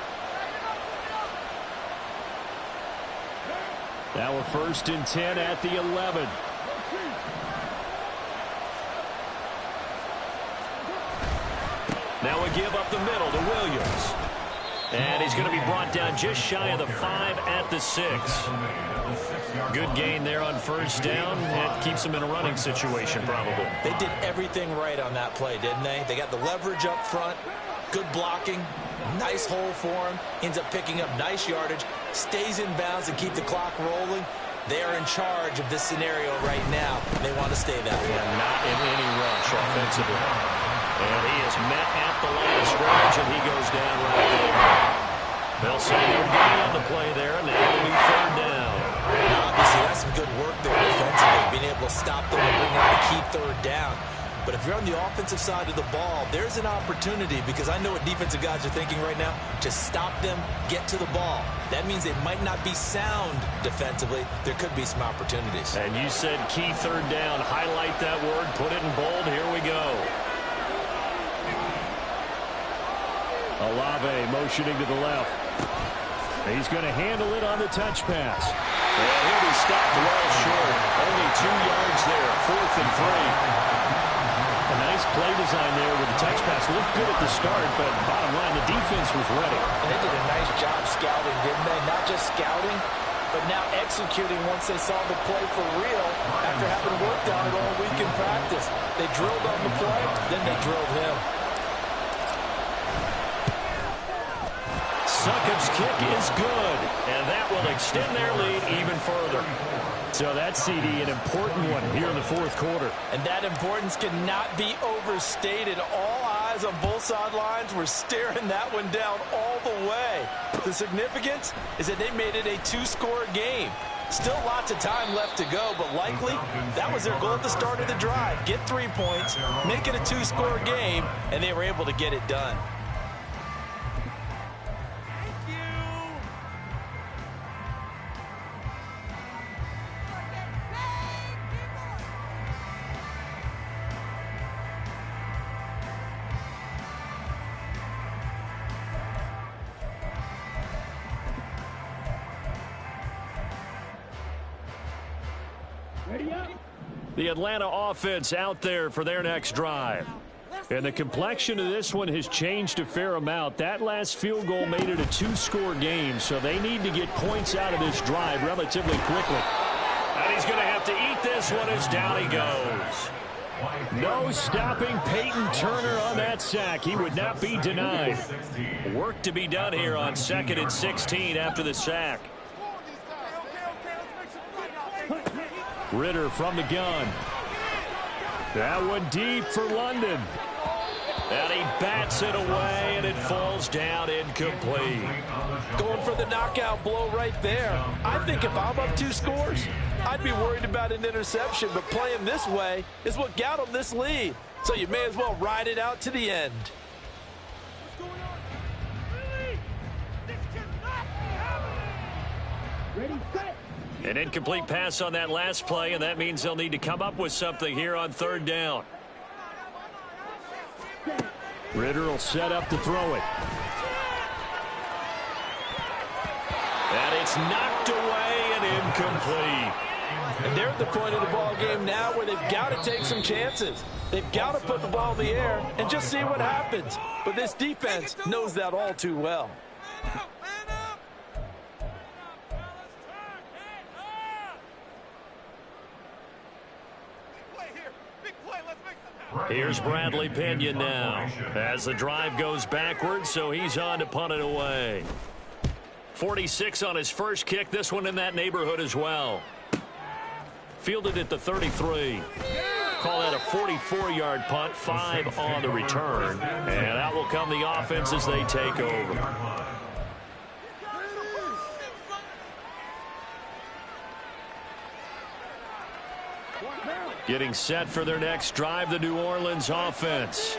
Now a 1st and 10 at the 11. Now a give up the middle to Williams. And he's going to be brought down just shy of the 5 at the 6. Good gain there on first down. It keeps him in a running situation, probably. They did everything right on that play, didn't they? They got the leverage up front, good blocking, nice hole for him, ends up picking up nice yardage, stays in bounds and keep the clock rolling. They are in charge of this scenario right now. They want to stay that way. And not in any rush offensively. And he is met at the line of scrimmage, and he goes down right there. They'll say no gain on the play there, and that will be third down. Now, obviously, that's some good work there defensively, being able to stop them and bring out the key third down. But if you're on the offensive side of the ball, there's an opportunity, because I know what defensive guys are thinking right now, to stop them, get to the ball. That means they might not be sound defensively. There could be some opportunities. And you said key third down. Highlight that word. Put it in bold. Here we go. Olave motioning to the left. He's going to handle it on the touch pass. And he'll be stopped well short. Only 2 yards there. 4th and 3. A nice play design there with the touch pass. Looked good at the start, but bottom line, the defense was ready. And they did a nice job scouting, didn't they? Not just scouting, but now executing once they saw the play for real after having worked on it all week in practice. They drilled on the play, then they drilled him. Succop's kick is good, and that will extend their lead even further. So that CD, an important one here in the 4th quarter. And that importance cannot be overstated. All eyes on both sidelines were staring that one down all the way. The significance is that they made it a 2-score game. Still lots of time left to go, but likely that was their goal at the start of the drive. Get 3 points, make it a 2-score game, and they were able to get it done. The Atlanta offense out there for their next drive. And the complexion of this one has changed a fair amount. That last field goal made it a 2-score game, so they need to get points out of this drive relatively quickly. And he's going to have to eat this one as down he goes. No stopping Peyton Turner on that sack. He would not be denied. Work to be done here on 2nd and 16 after the sack. Ritter from the gun. That one deep for London. And he bats it away, and it falls down incomplete. Going for the knockout blow right there. I think if I'm up 2 scores, I'd be worried about an interception, but playing this way is what got them this lead. So you may as well ride it out to the end. Ready, set. An incomplete pass on that last play, and that means they'll need to come up with something here on 3rd down. Ritter will set up to throw it. And it's knocked away and incomplete. And they're at the point of the ball game now where they've got to take some chances. They've got to put the ball in the air and just see what happens. But this defense knows that all too well. Here's Bradley Pinion now as the drive goes backwards, so he's on to punt it away. 46 on his first kick, this one in that neighborhood as well. Fielded at the 33. Call that a 44-yard punt, 5 on the return. And out will come the offense as they take over. Getting set for their next drive, the New Orleans offense.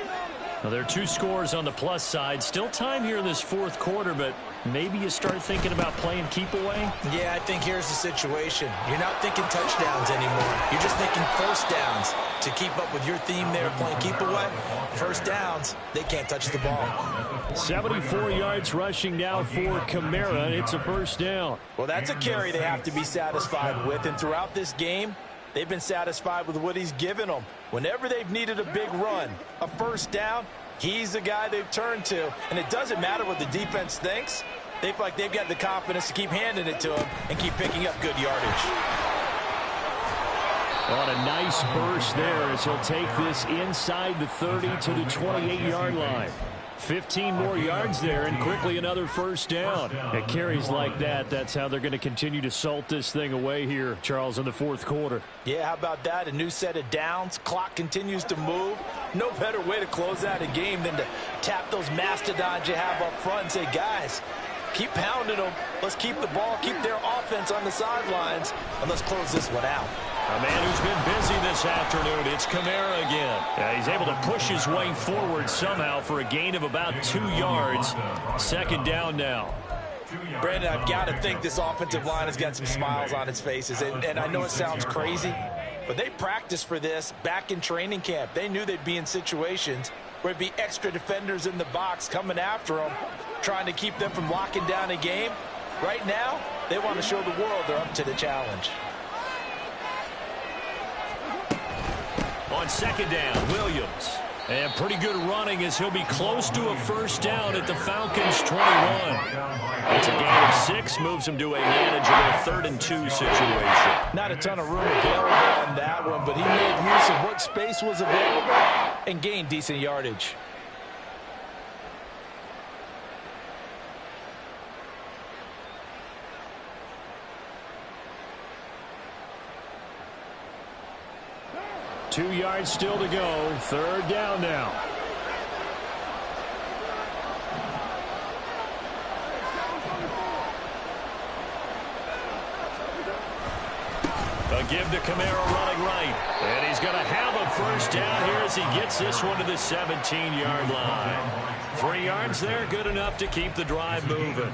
Now, there are 2 scores on the plus side. Still time here in this 4th quarter, but maybe you start thinking about playing keep away? Yeah, I think here's the situation. You're not thinking touchdowns anymore. You're just thinking first downs. To keep up with your theme there, playing keep away, first downs, they can't touch the ball. 74 yards rushing now for Kamara, and it's a first down. Well, that's a carry they have to be satisfied with, and throughout this game, they've been satisfied with what he's given them. Whenever they've needed a big run, a first down, He's the guy they've turned to, and it doesn't matter what the defense thinks. They feel like they've got the confidence to keep handing it to him and keep picking up good yardage. On a nice burst there as he'll take this inside the 30 to the 28-yard line. 15 more yards there and quickly another first down. At carries like that, that's how they're going to continue to salt this thing away here, Charles, in the fourth quarter. Yeah, how about that? A new set of downs. Clock continues to move. No better way to close out a game than to tap those mastodons you have up front and say, guys, keep pounding them. Let's keep the ball, keep their offense on the sidelines, and let's close this one out. A man who's been busy this afternoon, it's Kamara again. Yeah, he's able to push his way forward somehow for a gain of about 2 yards. Second down now. Brandon, I've got to think this offensive line has got some smiles on its faces. And I know it sounds crazy, but they practiced for this back in training camp. They knew they'd be in situations where it'd be extra defenders in the box coming after them, trying to keep them from locking down a game. Right now, they want to show the world they're up to the challenge. On second down, Williams. And pretty good running as he'll be close to a first down at the Falcons' 21. It's a gain of 6, moves him to a manageable 3rd and 2 situation. Not a ton of room available on that one, but he made use of what space was available and gained decent yardage. Two yards still to go. Third down now. A give to Kamara running right. And he's going to have a first down here as he gets this one to the 17-yard line. 3 yards there, good enough to keep the drive moving.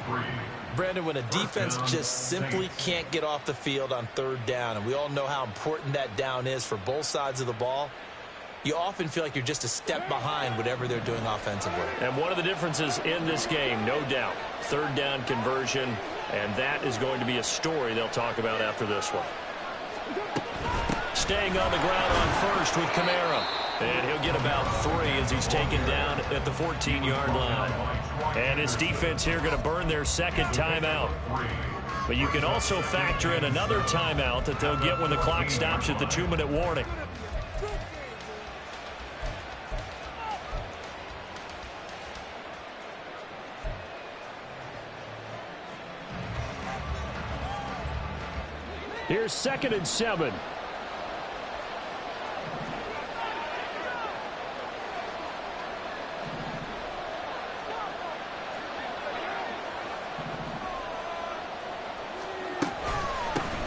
Brandon, when a defense just simply can't get off the field on third down, and we all know how important that down is for both sides of the ball, you often feel like you're just a step behind whatever they're doing offensively. And one of the differences in this game, no doubt, third down conversion, and that is going to be a story they'll talk about after this one. Staying on the ground on first with Kamara. And he'll get about 3 as he's taken down at the 14-yard line. And his defense here going to burn their second timeout. But you can also factor in another timeout that they'll get when the clock stops at the 2-minute warning. Here's 2nd and 7.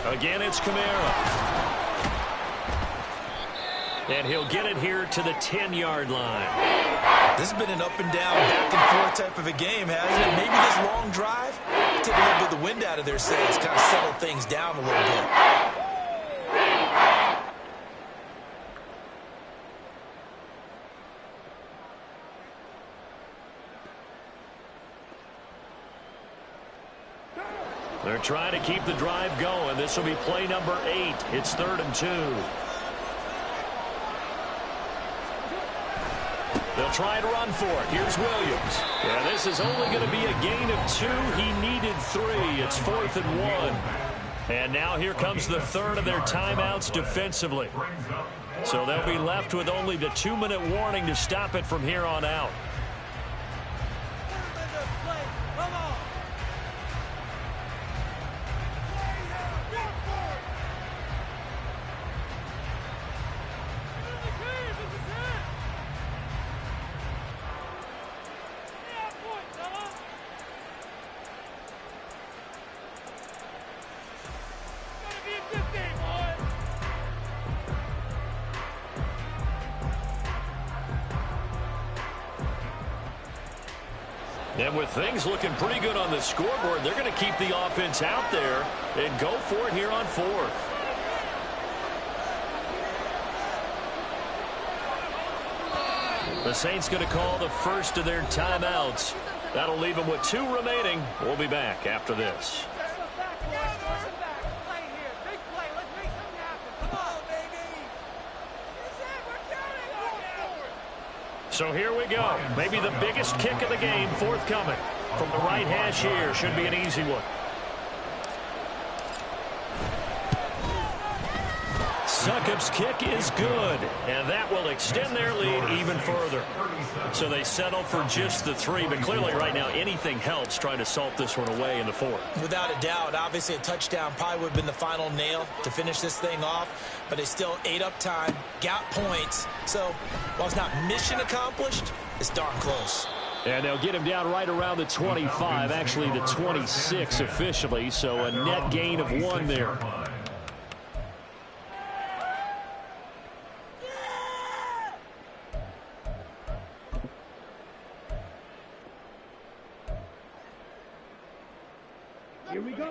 Again, it's Kamara. And he'll get it here to the 10-yard line. This has been an up and down, back and forth type of a game, hasn't it? Maybe this long drive took a little bit of the wind out of their sails, kind of settled things down a little bit. They're trying to keep the drive going. This will be play number 8. It's 3rd and 2. They'll try to run for it. Here's Williams. Yeah, this is only going to be a gain of 2. He needed 3. It's 4th and 1. And now here comes the third of their timeouts defensively. So they'll be left with only the 2-minute warning to stop it from here on out. And with things looking pretty good on the scoreboard, they're going to keep the offense out there and go for it here on 4th. The Saints going to call the first of their timeouts. That'll leave them with 2 remaining. We'll be back after this. So here we go. Maybe the biggest kick of the game forthcoming. From the right hash here. Should be an easy one. Succop's kick is good, and that will extend their lead even further. So they settle for just the 3, but clearly right now anything helps trying to salt this one away in the 4th. Without a doubt, obviously a touchdown probably would have been the final nail to finish this thing off, but they still ate up time, got points. So while it's not mission accomplished, it's darn close. And they'll get him down right around the 25, actually the 26 officially, so a net gain of 1 there.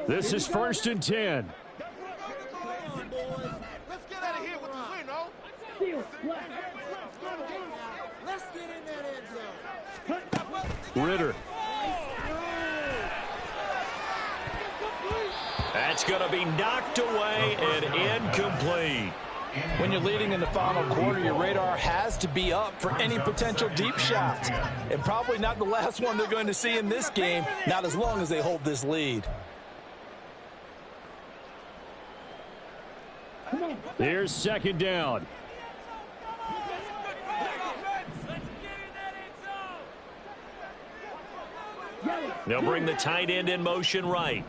This is 1st and 10. Let's get out of here with the win, Let's get in that end zone. Ritter. That's going to be knocked away and incomplete. When you're leading in the final quarter, your radar has to be up for any potential deep shots. And probably not the last one they're going to see in this game, not as long as they hold this lead. Here's 2nd down. They'll bring the tight end in motion right.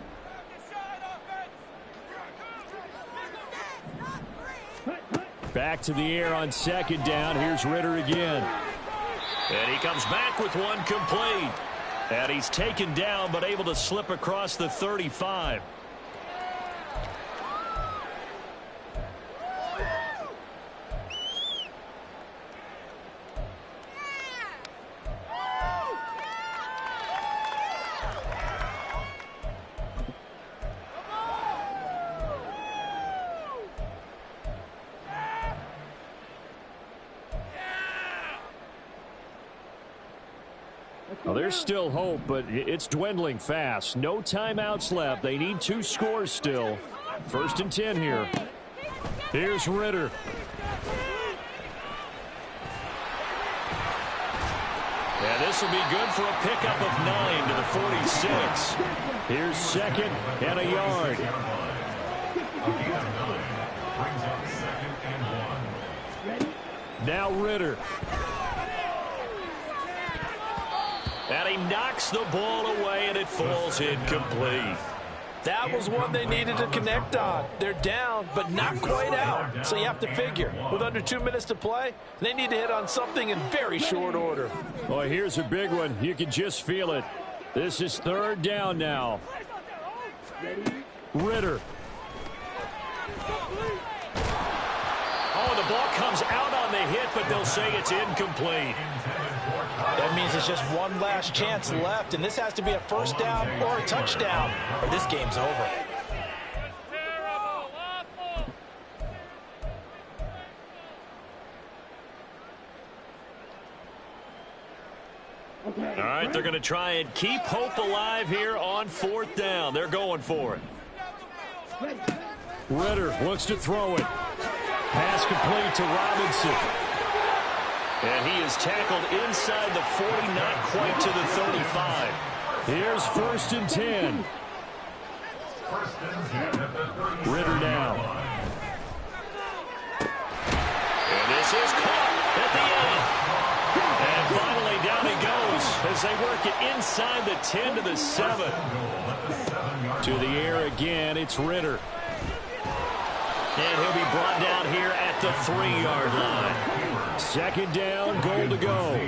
Back to the air on 2nd down. Here's Ritter again. And he comes back with one complete. And he's taken down but able to slip across the 35. Well, there's still hope, but it's dwindling fast. No timeouts left. They need 2 scores still. 1st and 10 here. Here's Ritter. And this will be good for a pickup of 9 to the 46. Here's 2nd and a yard. Now Ritter. And he knocks the ball away, and it falls incomplete. That was one they needed to connect on. They're down, but not quite out. So you have to figure, with under 2 minutes to play, they need to hit on something in very short order. Well, here's a big one. You can just feel it. This is 3rd down now. Ritter. Oh, the ball comes out on the hit, but they'll say it's incomplete. That means it's just one last chance left, and this has to be a 1st down or a touchdown, or this game's over. All right, they're going to try and keep hope alive here on 4th down. They're going for it. Ritter looks to throw it. Pass complete to Robinson. And he is tackled inside the 40, not quite to the 35. Here's 1st and 10. Ritter now. And this is caught at the end. And finally down he goes as they work it inside the 10 to the 7. To the air again, it's Ritter. And he'll be brought down here at the 3-yard line. 2nd down, goal to go.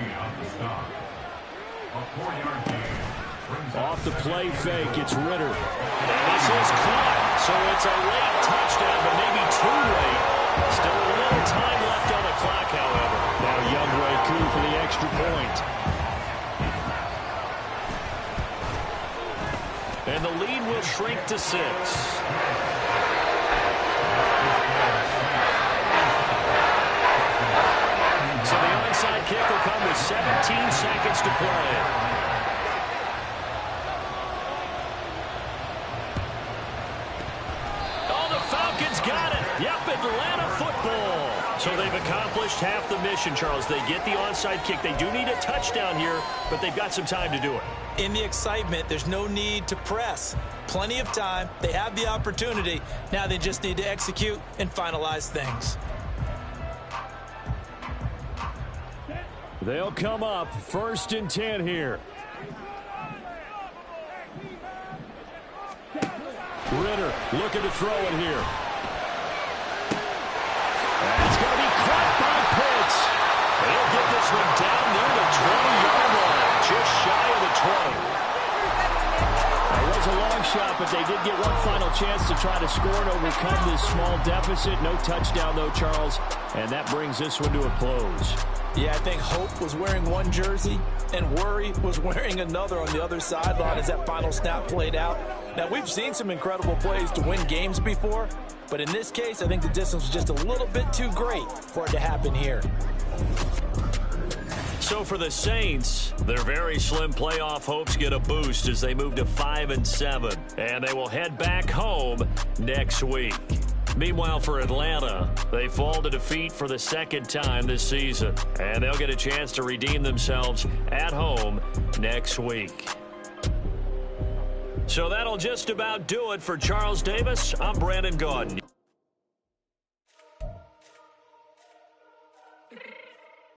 Off the play fake, it's Ritter. And this is caught, so it's a late touchdown, but maybe too late. Still a little time left on the clock, however. Now Youngway coup for the extra point. And the lead will shrink to 6. So the onside kick will come with 17 seconds to play. Oh, the Falcons got it. Yep, Atlanta football. So they've accomplished half the mission, Charles. They get the onside kick. They do need a touchdown here, but they've got some time to do it. In the excitement, there's no need to press. Plenty of time. They have the opportunity. Now they just need to execute and finalize things. They'll come up 1st and 10 here. Ritter looking to throw it here. And it's going to be caught by Pitts. They'll get this one down near the 20-yard line, just shy of the 20. It was a long shot, but they did get one final chance to try to score and overcome this small deficit. No touchdown, though, Charles, and that brings this one to a close. Yeah, I think hope was wearing one jersey and worry was wearing another on the other sideline as that final snap played out. Now, we've seen some incredible plays to win games before, but in this case, I think the distance was just a little bit too great for it to happen here. So for the Saints, their very slim playoff hopes get a boost as they move to 5-7, and they will head back home next week. Meanwhile, for Atlanta, they fall to defeat for the second time this season, and they'll get a chance to redeem themselves at home next week. So that'll just about do it for Charles Davis. I'm Brandon Gaudin.